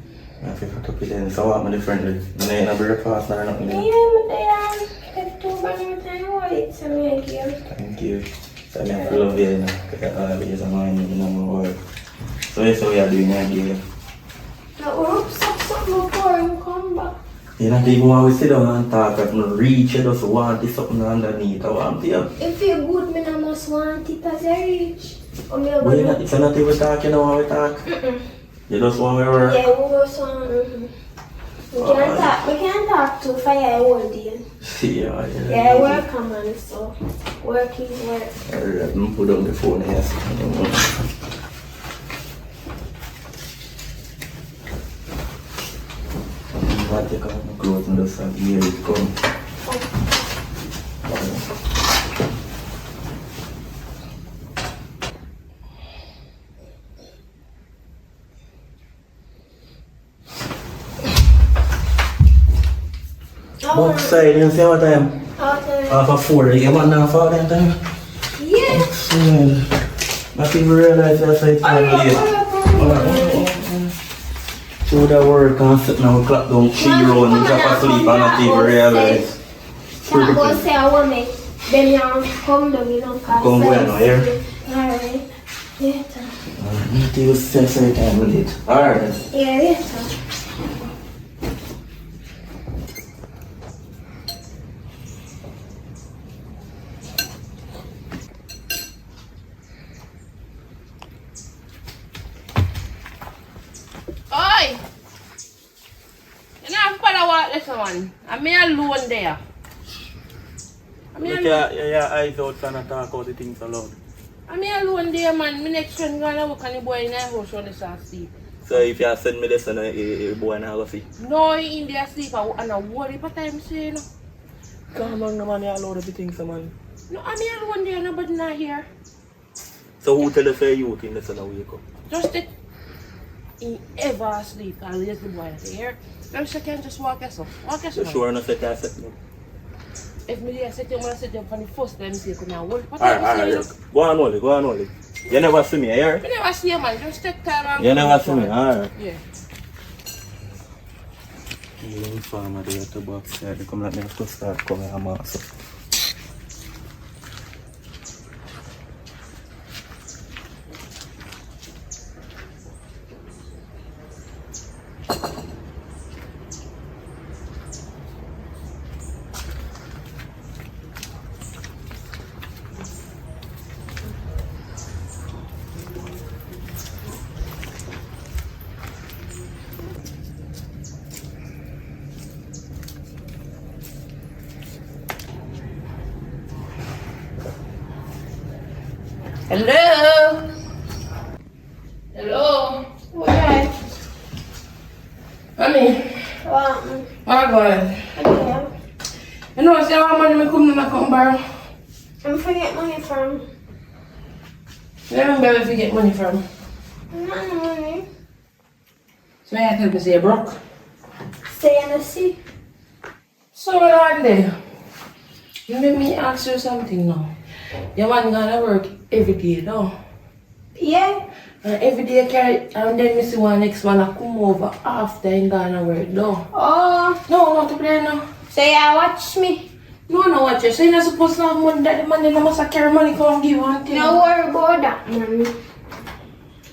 I feel hot up it then. So I'm differently. I ain't a breakfast or nothing. Yeah, but they have 2 banana time while it's a make you. Thank you. So I feel love you, you know. Because I always mind you know my work. So that's what we are doing here. Now, oops, up something before you come back. You know, people want to sit down and talk, if I reach, you just want this something underneath. I want to. If you're good, me no must want it as a reach. Or me Well, you know, if you're not even talk, you know how we talk. You just want to work. Yeah, we just want. We can't talk to fire all day. Yeah, Yeah, work man, so work is work. Alright, I'm put on the phone, yes. I take off my clothes and just hear it come. Both side, you see what time? Half a 4, you want now for that time? Yeah. Not even realize that's like time late. Through the work and sitting on the clock down 3 rounds and drop asleep and not even realize. Can't go say I want me. Then you come down, you know, cause Come go now, yeah? Alright. Later. Not even say time late. Alright. Yeah, later. Oi! You know, father walk this one. I'm me alone there. Look at your eyes out and talk about the things alone. I'm me alone there, man. My next friend gonna work on the boy in the house on the sleep. So if you send me this, the boy not go see. No, he in there sleep and I worry for time, say, you know. Come on, man, you allow the things, man. No, I'm me alone there, nobody not here. So who tell you say you think this and wake up? Just that he ever asleep and leave the boy here. Now she can just walk us up. Walk us You up. sure not say that set me? If me there sit down, I sit down for the first time, say, come here, worry for Alright, time, say, you know. alright. Go on, only. You never see me, you hear? I never see you, man. Just take time and You never see me, alright. Yeah. You farmer there at the box side, they come like me to start coming and mass. Hello? Hello? Alright. Honey, What? what going? Okay. You know, say how money me come borrow? I'm forget money from. Let me where you get money from. Not money. So I tell me say you broke. Stay in the sea. So what are they? Let me ask you something now. Your man gonna work every day though. Yeah. And every day carry and then me see one next man a come over after he gonna work though. Oh. No, not to play now. So you watch me. No, watch you. So you're not supposed to have money that the man then must carry money come give one thing. No worry about that, man.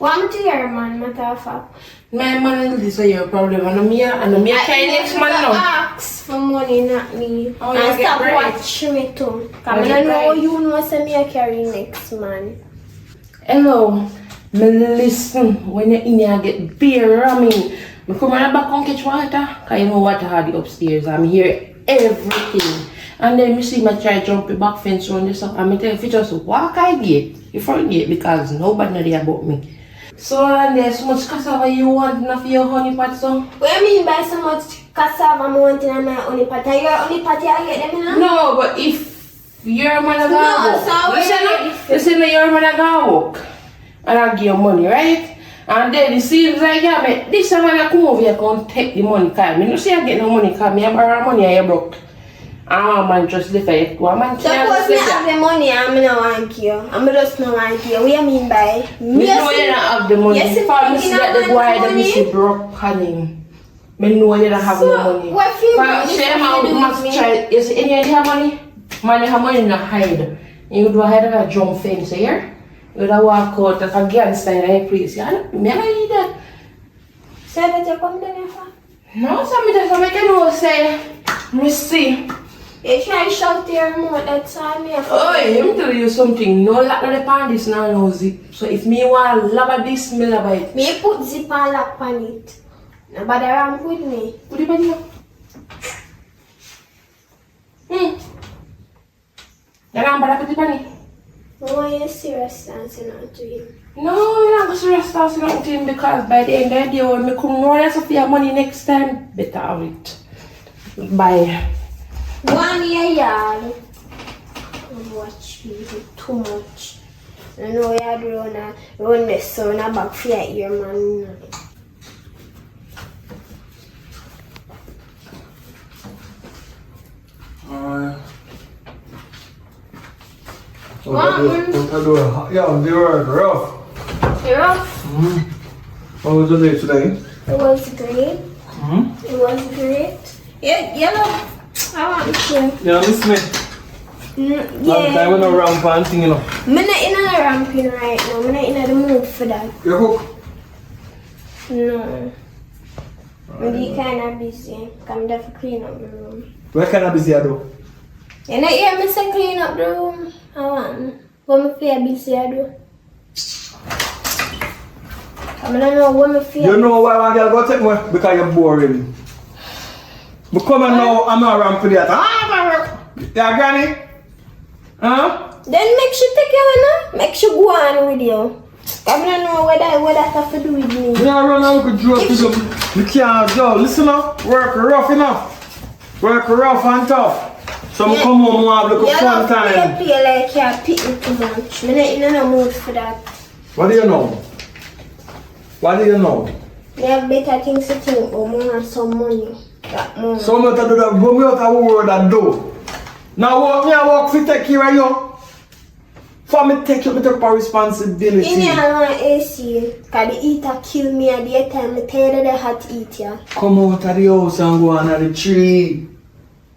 Want to hear, man, matter of fact. My man is your problem and me carry next man now. Ask for money, not me. Oh, you and get stop bright. watching me too. Oh, Cause you I know bright. you know say me a carry next, man. Hello, me listen. When you're in here get beer, I mean, me come on back and catch water. Cause you know water had the upstairs. I'm here everything. And then me see my try jump the back fence around this and me tell you just walk I gate, the front gate because nobody know there about me. So and there's so much cassava you want enough for your honey pot so? What do you mean by so much cassava I want in my honey pot? Are your honey pot you get them in? No, but if your man a go No, so you say no your man a go work and I give you money, right? And then it seems like yeah, but this man a come over here come take the money cause me no say I get no money cause me I borrow money and you broke. And man just live it. One man can't suppose me have the money and I don't want to give. I just don't want to give. What do you mean by? Me know you don't have the money. Yes, If I see that the boy that we see broke on him, me know you don't have no money. What if you But shame I must try. You see any of you have money? Man, you have money in a hide. You do hide a jump fence here. You do walk out of a gangster in a place. You don't need that. So that you come down here for? No, so me just make you know say, me see. You try to shout your remote that time here. Oh, let me tell you something. No lock on the pan this now no zip. So if me want lava this, me lava it. Me put zip and lock on it. Nobody around with me. What do you mean? You're not bad at the bunny? Why are you serious dancing out to him? No, you're not going to serious dancing out to him because by the end of the day, when I come know that's of your money next time, better have it. Bye. 1 year yard. Watch people too much. I know you had to run the sun back for your ear, man. Yeah, they were rough. Rough? How was the day today? It was great. It was great. Yeah, yellow. I want to. Yeah, miss me. Long time when I ramp and thing, you know. I'm not in a ramping right now. I'm not in the mood for that. You cook? No. I'm kind of busy. I'm there to clean up the room. Where can I be here though? You know, hear me say clean up the room? I want. What me feel busy I do? I don't know what me feel. You know why one girl go take me? Because you're boring. But come on now, I'm not around for that. Yeah, granny? Huh? Then make sure take you now. Make sure go on with you. I don't know what that have to do with me. Yeah, run out with you. You can't go. Listen up. Work rough enough. Work rough and tough. So yeah. Come home and have a fun time. You feel like you're pitting too much. I'm not in a mood for that. What do you know? What do you know? I have better things to think about. I want some money. So much to do that. Go me out of the world and do. Now walk me and walk for take care of you. For me take you, me take a responsibility. In here I want AC. Because the heater kill me at the time. I'm tired of the hot heat, yeah. Come out of the house and go under the tree.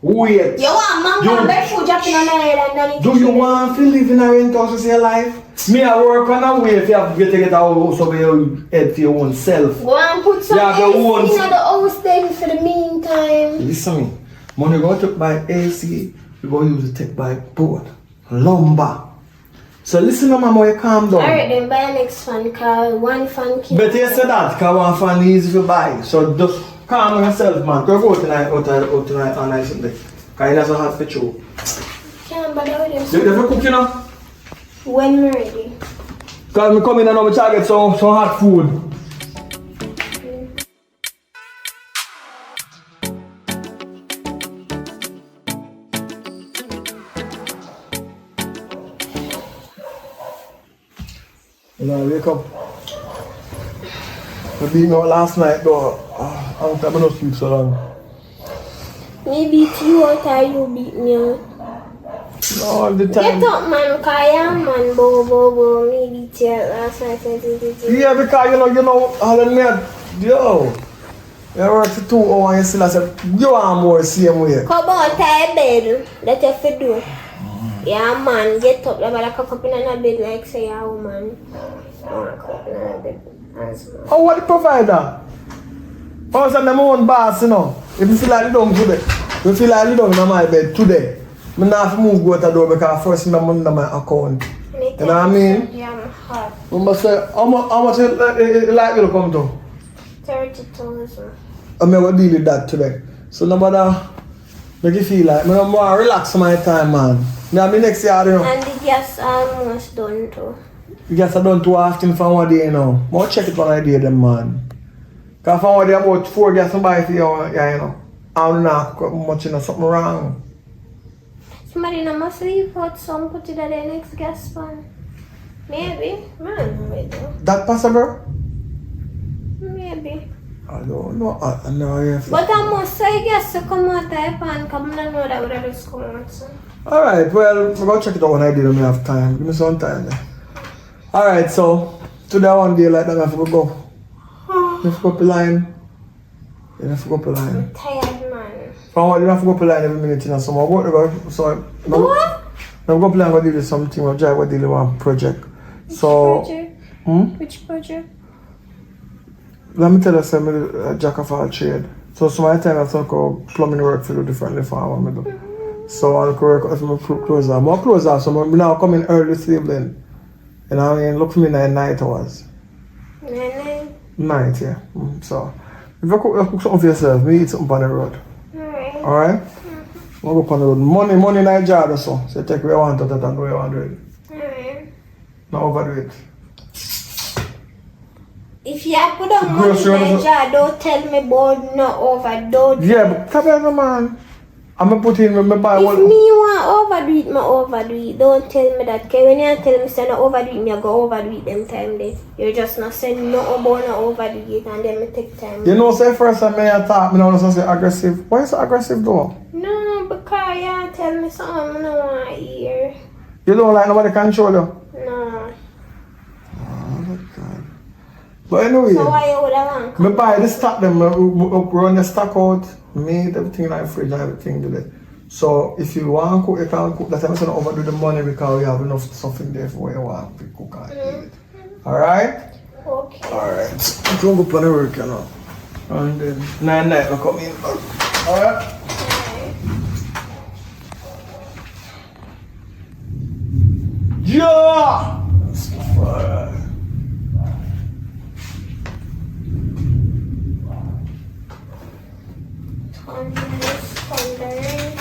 Wait. You want man bed food dropping on the head and then do you want to live in a rent house with your life? Me I work on a way if you have to get a house over your head for your own self. Go and put some AC in the house then for the meantime. Listen me. Money go to buy AC, you go use it take buy board. Lumber. So listen to mama, you calm down. Alright then buy next fan because one fan keep. But you said that because one fan is easy to buy. So just calm yourself, man. Go tonight on night Sunday. Because it doesn't have to chew. Can't bother with You them. ever cook, you know? When we're ready. Because I come in and I try to get some hot food. When I wake up, I beat me out last night though. I don't know sleep so long. Me beat you out or you beat me out? All the time. Get up man, because I am man, bo. Me beat you out last night. Yeah, because you know, all the men, yo. You work for 2 hours and you still say, you are more same way. Come out of bed, that you have to do. Yeah man, get up, like a cock up in a bed like say you're a woman. Oh, what the provider? Oh, so I'm my own boss, you know. If you feel like you don't today, you feel like you don't in my bed today, I don't have to move go out the door because first my money in my account. You know what I mean? Yeah, I'm hot. We must say, how much you like you to come to? 30,000. I'm going to deal with that today. So no matter, make you feel like, I'm more relax my time, man. Now, next year, you know. And the gas almost done too. The gas are done too often for one day, you know. I'll check it one day, them, man. Because for one day, about 4 gas to buy for you, yeah, you know. I don't know much, you know, something wrong. Somebody must leave out some, put it at the next gas pan. Maybe. Man, That possible? maybe. I don't know. I know, yeah. But I must say, guess to come out of the pan, because I don't know that would have just come out. So. Alright, well, we're going to check it out when I did when we have time. Give me some time there. Alright, so, today one day like that, I have to go. You have to go up the line. You have to go up the line. I'm tired, man. From what you have to go up the line every minute, you know, so I'm going to go. So, What? I'm going to go deal with something, I'm going to deal with one project. So, Project? Which project? let me tell you something, I'm a jack of all trade. So, some time I have to go plumbing work for do differently from what I do. So, I'll work with my closer. I'm more closer, so I'm now coming early this evening. You know what I mean? Look for me in the night hours. 9. Night, yeah. So, If you cook something for yourself, me eat something on the road. Alright. Alright? I'll go on the road. Money in the jar or so. So take where you want it and go where you want it. Alright. Not overdo it. If you put on money in the jar, don't tell me about no overdo. Yeah, but come here, man. I'm gonna put in my buy If one. me want overdo it, don't tell me that. Cause when you tell me say no overdo it, me I go overdo it them time there. You just not say no about no overdo it and then me take time. You know, say first time I talk, me now just say aggressive. Why you so aggressive though? No, because you tell me something I don't want to hear. You don't like nobody control you? No. Oh, God. But anyway, So why you would have me want? buy the stock them, run the stock out, made everything in the fridge and everything today. So if you want to cook, you can cook. That's why I'm saying overdo the money because we have enough stuff in there for what you want to cook and eat. Alright? Okay. Alright. I'm going to go on the work, you know. And then 9 night will come in. Alright? Yeah! Alright. Thundering.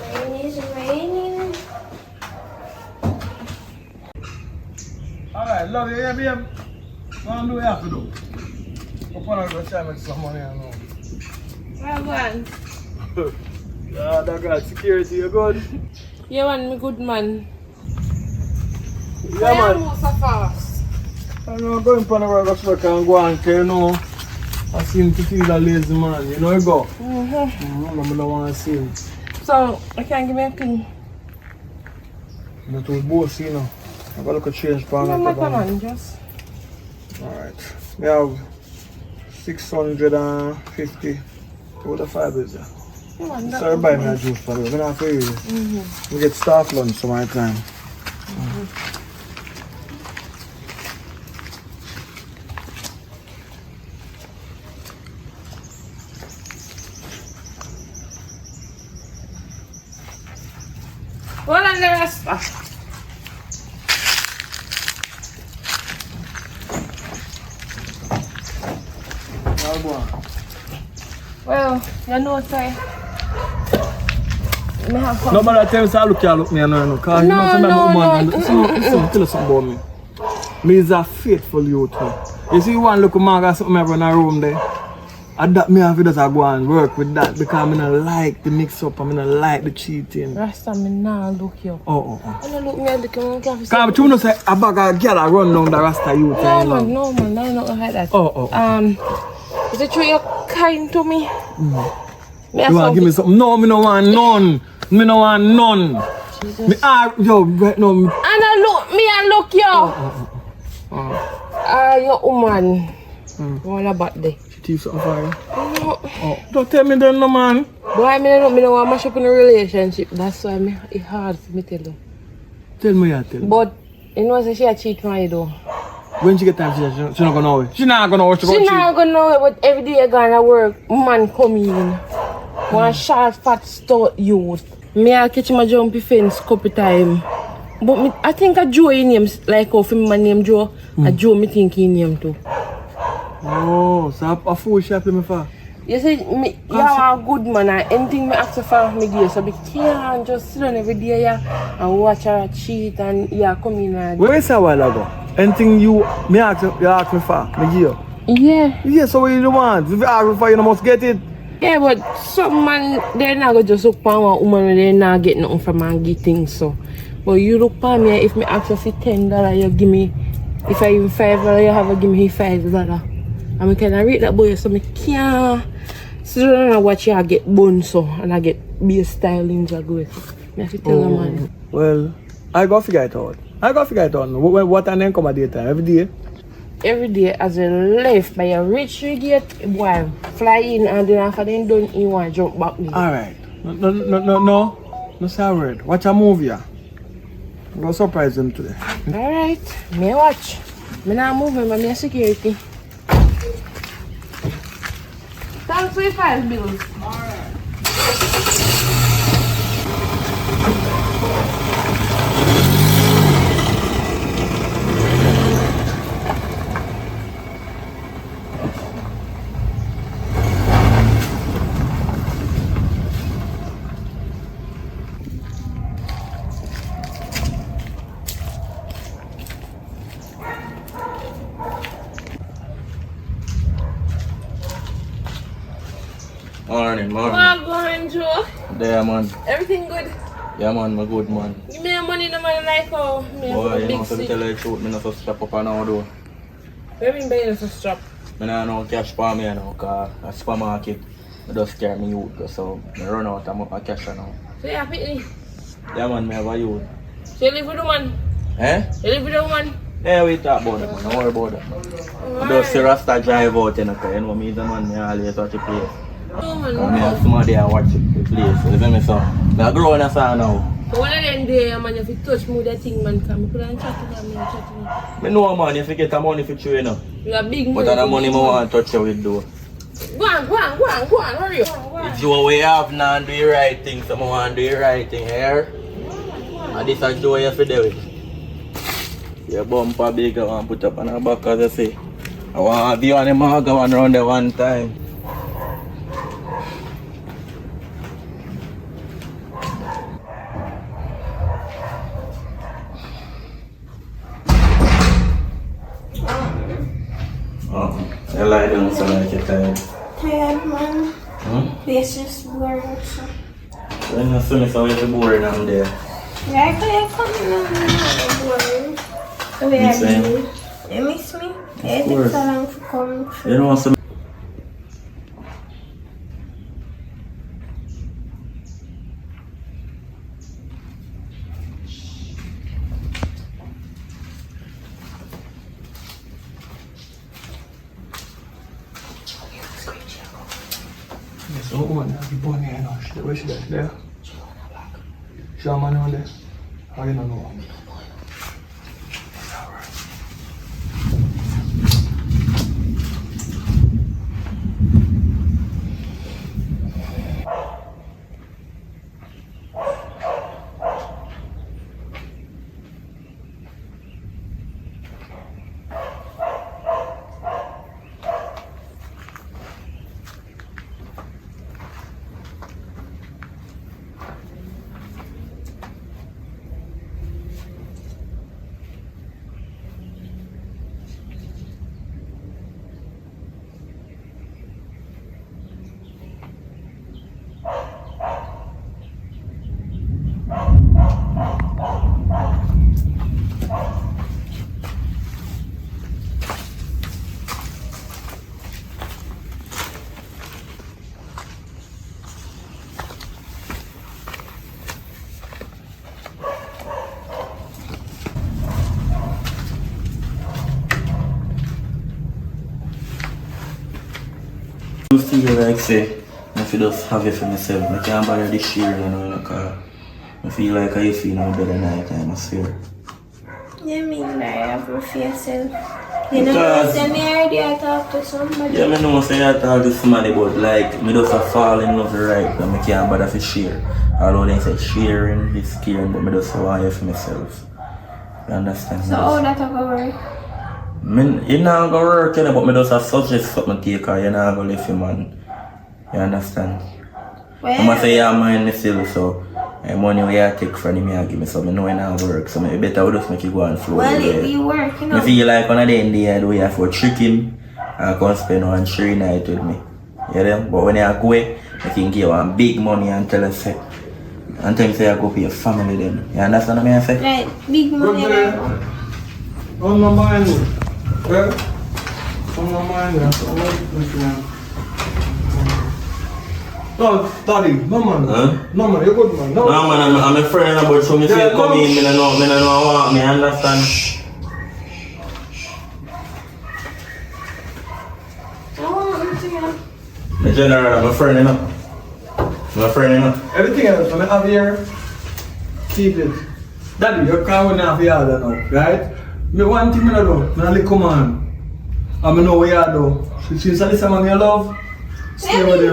Rain is raining. Alright, love you, yeah, babe. What do you have to do? Go on and go try make some money, I know. Well, man. Yeah, that guy, security, you good? You want me good man. Yeah, man. Move so fast. I know, going on the road, that's where I can go and you know. I seem to feel a lazy man, you know you go? I don't want to see him. So, I can't give me a pin. But it was both, you know. I got to look at change for No me. matter, man, just. Alright. We have 650 to the 5 is there. Come on, that Sorry, buy me a juice for you. We're not for you. We get staff lunch some my time. Well, and the rest. I'll go on. Well, you know what I have some. Nobody tell me say look at me and no. Cause No, you know some no, woman no. and tell us something about me. Me is a faithful youth. You see one look man got something ever in a room there. And that me have to just go and work with that because I don't like the mix up, I don't like the cheating. Rasta, me nah look you. Oh. I don't look me at the camera. Because you know say a bag of girl run down the Rasta youth. No, man, no, man, I don't like that. Oh. Is it true you're kind to me? Me You want to give me something? No, me no want none. Me no want none. Jesus. Me yo, right now. And I look you. Your woman. What about that? Teeth something for you? No. Oh, don't tell me then, no man. Boy, me no want to mash up in a relationship. That's why it's hard for me to tell you. Tell me, tell me. But you know, say she cheat on you though. When she get time, she not gonna know it. She not gonna know what she She gonna not gonna know it, but every day you gonna work, man come in. One short, fat, stout youth. Me I catch my jumpy fence couple time. But me, I think a Joe in name, like how my name Joe, a Joe me think in name too. Oh, so a fool she play me for? You see, me, you are a good man and anything me ask for me give, so me can't just sit down every day and watch her cheat and come in and... Where is a while ago? Anything you ask me for, me give you? Yeah. Yeah, so what you want? If you ask me for, you must get it. Yeah, but some man, they're not going to just look for one woman and they're not getting nothing from and get things, so. But you look for me, if me ask you for $10, you give me, if I give $5, you have to give me $5. And I can rate that boy, so I can't sit down and watch you get bun, so, and I get be stylings I go with. I have to tell the man. Well, I go figure it out. What and then come a daytime? Every day? Every day as a left by a rich gate, boy, fly in and then after then done, you want to jump back there. Alright. No say a word. Watch a movie. I'm going to surprise them today. Alright, me watch. Me not moving, but me a security. Thanks for your 5 bills. Morning. What going, Joe? There, man. Everything good? Yeah, man, my good man. Give me the money, no man like how me Boy, have a you big know, so me sick. tell you the truth, me not so step up on now, though. What do you mean by you not strap? Me not no cash for me now, cause a supermarket, I just scare me youth, so I run out of my cash now. So you happy me? Yeah, man, me have a youth. So you live with the man? Eh? You live with the woman? Yeah, we talk about that, man. Don't worry about that, man. I just see Rasta drive out, you know, me the man, me always watch the place. No man, And me no. have somebody I watch the place, you see me, so. I grow in a son now. So one of them day, man, if you touch me with that thing, man, come put on chat with me, chat with me. Me know, man, if you get the money for you, you know. You are big But the money I want to touch you with, though. Go on, hurry up. If you way have now do the right thing, so I want to do the right thing here. And this is joy you have to do it. Your bumper big, I want to put up on the back, as I say. I want to have you on the mark, I want to run there one time. Oh, you lie down so like you're tired. Tired, man. Hmm? This is boring. So. When you see me, so you're boring I'm there. Where can you come on? Boring. So we Miss are me? doing. You miss me? It course. takes so long to come through. You know some. So woman, the bunny, you know, where she there? She have money on there? How you don't know? I feel like say, I feel just have it for myself. I can't bother this year, you know, because I feel like I feel no better night time, I swear. You mean that you have to for yourself? You know, Because- say me already I talk to somebody. Yeah, I know say I talk to somebody, but like, I just fall in love right, but I can't bother for share. Although they say sharing is caring, but I just want it for myself. You understand? So how that go work? You not gonna work, you know, but I just have suggest something to take, because you're not gonna live your man. You understand? I'm gonna say yeah, man, still, so money we take from him, you give me, so I know it not work, so I better just make it go and flow. Well, it be work, you know. I feel like on the end of the day, you have to trick him and come spend 1 3 nights with me. You know? But when you go, I can give you big money and tell us, and tell you say you go for your family then. You understand what I say? Right, big money. Like, On my mind, yeah? On my mind, yeah. No, Daddy, no man. Huh? No man, you're good man. No, No man, I'm a friend about so me say come in, I don't know what, me understand. The general, I'm a friend, you know. I'm a friend, you know. Everything else, when I have here, keep it. Daddy, you're coming off here now, right? Me one thing I do, I like come on. I know what you do. Since I listen to your love, stay with them.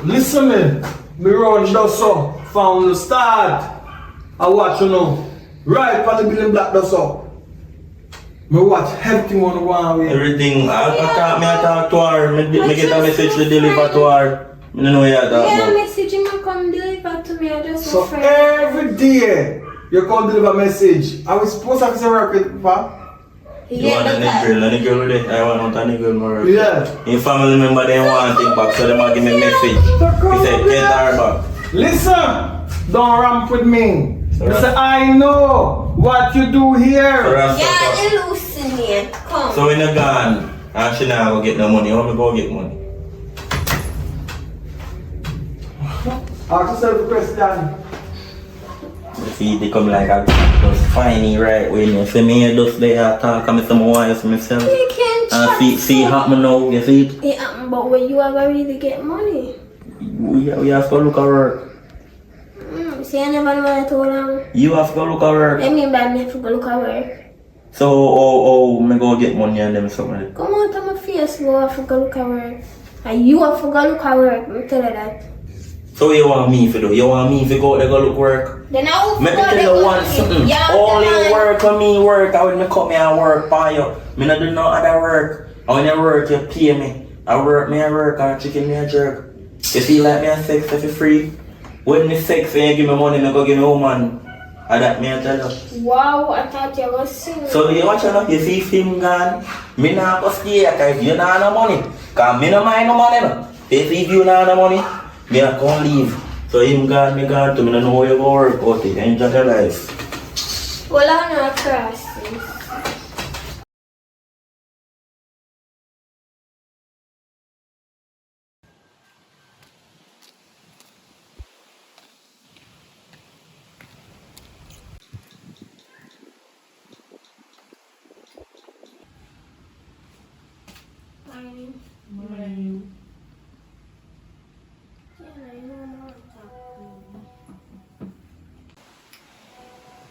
Listen me run just so, from the start. I watch you know, right from the building block just so. Me watch everything on the one way. Everything, I talk to her, me get a message to deliver to her. I don't know what you talk about. message you come deliver to me. I just So every day you come deliver a message. I was supposed to have to work with Papa. You want a nigga with it? I want a nigga more. Yeah. In family member they want it back, so they might give me a message. He said, get her back. Listen, don't ramp with me. You say, I know what you do here. Yeah, hallucinate. Come. So when I gone, and she now go get the money, how me go get money? Ask yourself a question. You see, they come like a just finey right when you see me just there talk and me some wires myself. You can't And see it happen now, you see it? It happen, but when you are going to get money. We have to look at work. See, I never know too long. You have to look at work. I mean by me have to go look at work. So, oh, me go get money and them somewhere. Come on to my face, go have to go look at work. And you have to go look at work, I tell you that. So you want me to do? You want me to go there go look work? Then I will Let me tell you one something. Only work when me work, I when me come here and work for you. Me not do no other work. And when you work, you pay me. I work and chicken me a jerk. You feel like me a sex if you free? When me sex and you give me money, me go give me woman. And that me a tell you. Wow, I thought you was singing. So you watch out, you see film gone. Me not go stay because you not have no money. Because me no mind no money no. If you not have no money, me not gonna leave. So him gone, me gone to me don't know how you go work out it. Enjoy your life. Well, I'm not crossing.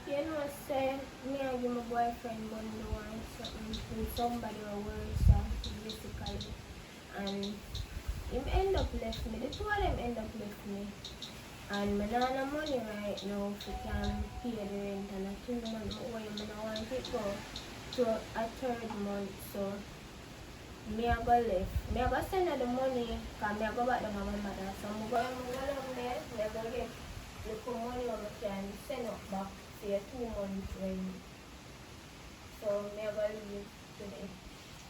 You know, say, me and my boyfriend going to want something with somebody or worse, basically. And him end up left me. The two of them end up left me. And my nana money right now if I can pay the rent and a 2 months away, I don't want it go to a 3rd month. So me I go left. Me I go send her the money because me I go back to my mother. So I'm going to go down there, me I go get the money on my can send up back for 2 months rent. So me I go leave today.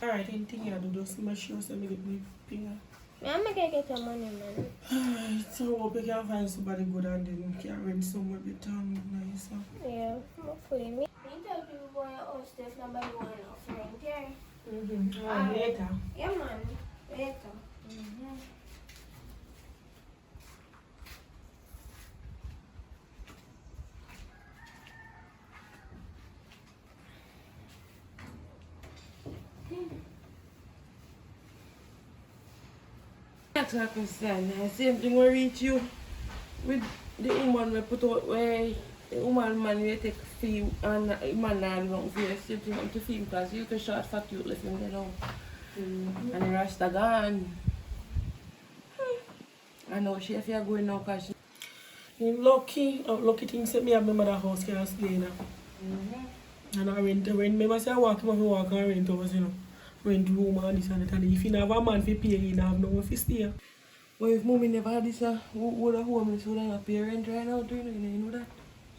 Alright, anything you do, just make sure so me get my finger. Me I make her get your money, man. Alright, so hope you can find somebody good and then can rent somewhere better and nice. Yeah, hopefully. Me tell people go in your house if nobody want to rent here. Alright, later. Yeah, man. Later. That's a question. Same thing will reach you with the woman we put out where the woman man we take fee and the man not long for you. Same thing up to fee because you can short fat you let him get out. And the rest are gone. I know she if you're going now because she Lucky things that me have my mother house can stay now. And I rent me must say I walk and rent house, you know. Rent room and this and that. And if you have a man for pay, you have no one for stay. well, if mommy never had this, who would have homeless would have pay rent right now, do you know that?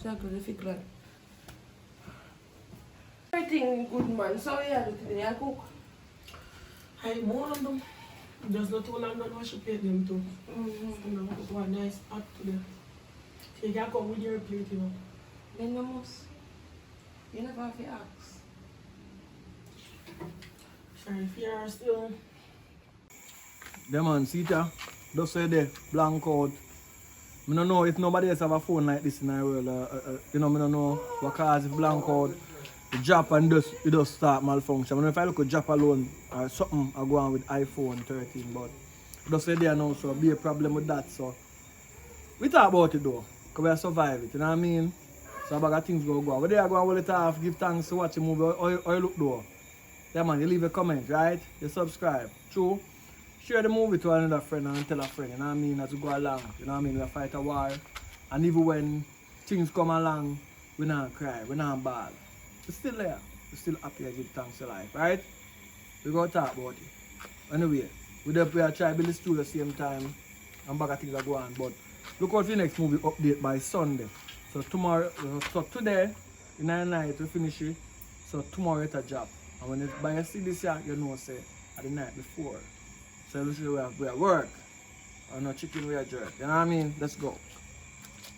So I could have fixed that. Everything good man, so yeah, today I cook. I more on them. Just not too long, not wash your plate them too. You know, put one nice hot to them. So you can come with your plate, you know. Then you must. You never have to ask. Sorry, if you are still... Yeah man, see ya. Just say there, blank out. I don't know if nobody else have a phone like this in the world. You know, I don't know what cause it blank out. The drop and it just start malfunction. I don't know if I look at drop alone or something I go on with iPhone 13, but just say there now, so be a problem with that. So we talk about it though, because we survive it, you know what I mean? So a bag of things go on. But there I go and hold it off, give thanks to watch the movie, or you look though. Yeah man, you leave a comment, right? You subscribe. True. Share the movie to another friend and tell a friend, you know what I mean, as we go along. You know what I mean? We fight a war. And even when things come along, we not cry, we not bad. We're still there. We're still happy to give thanks to life, right? We go talk about it. Anyway, we are trying to build the studio at the same time and back at things are going on. But look out for the next movie update by Sunday. So tomorrow, so today, in the night we finish it. So tomorrow it's a job. And when you see this here, you know say at the night before. So usually we at work. Or no chicken we are jerk. You know what I mean? Let's go.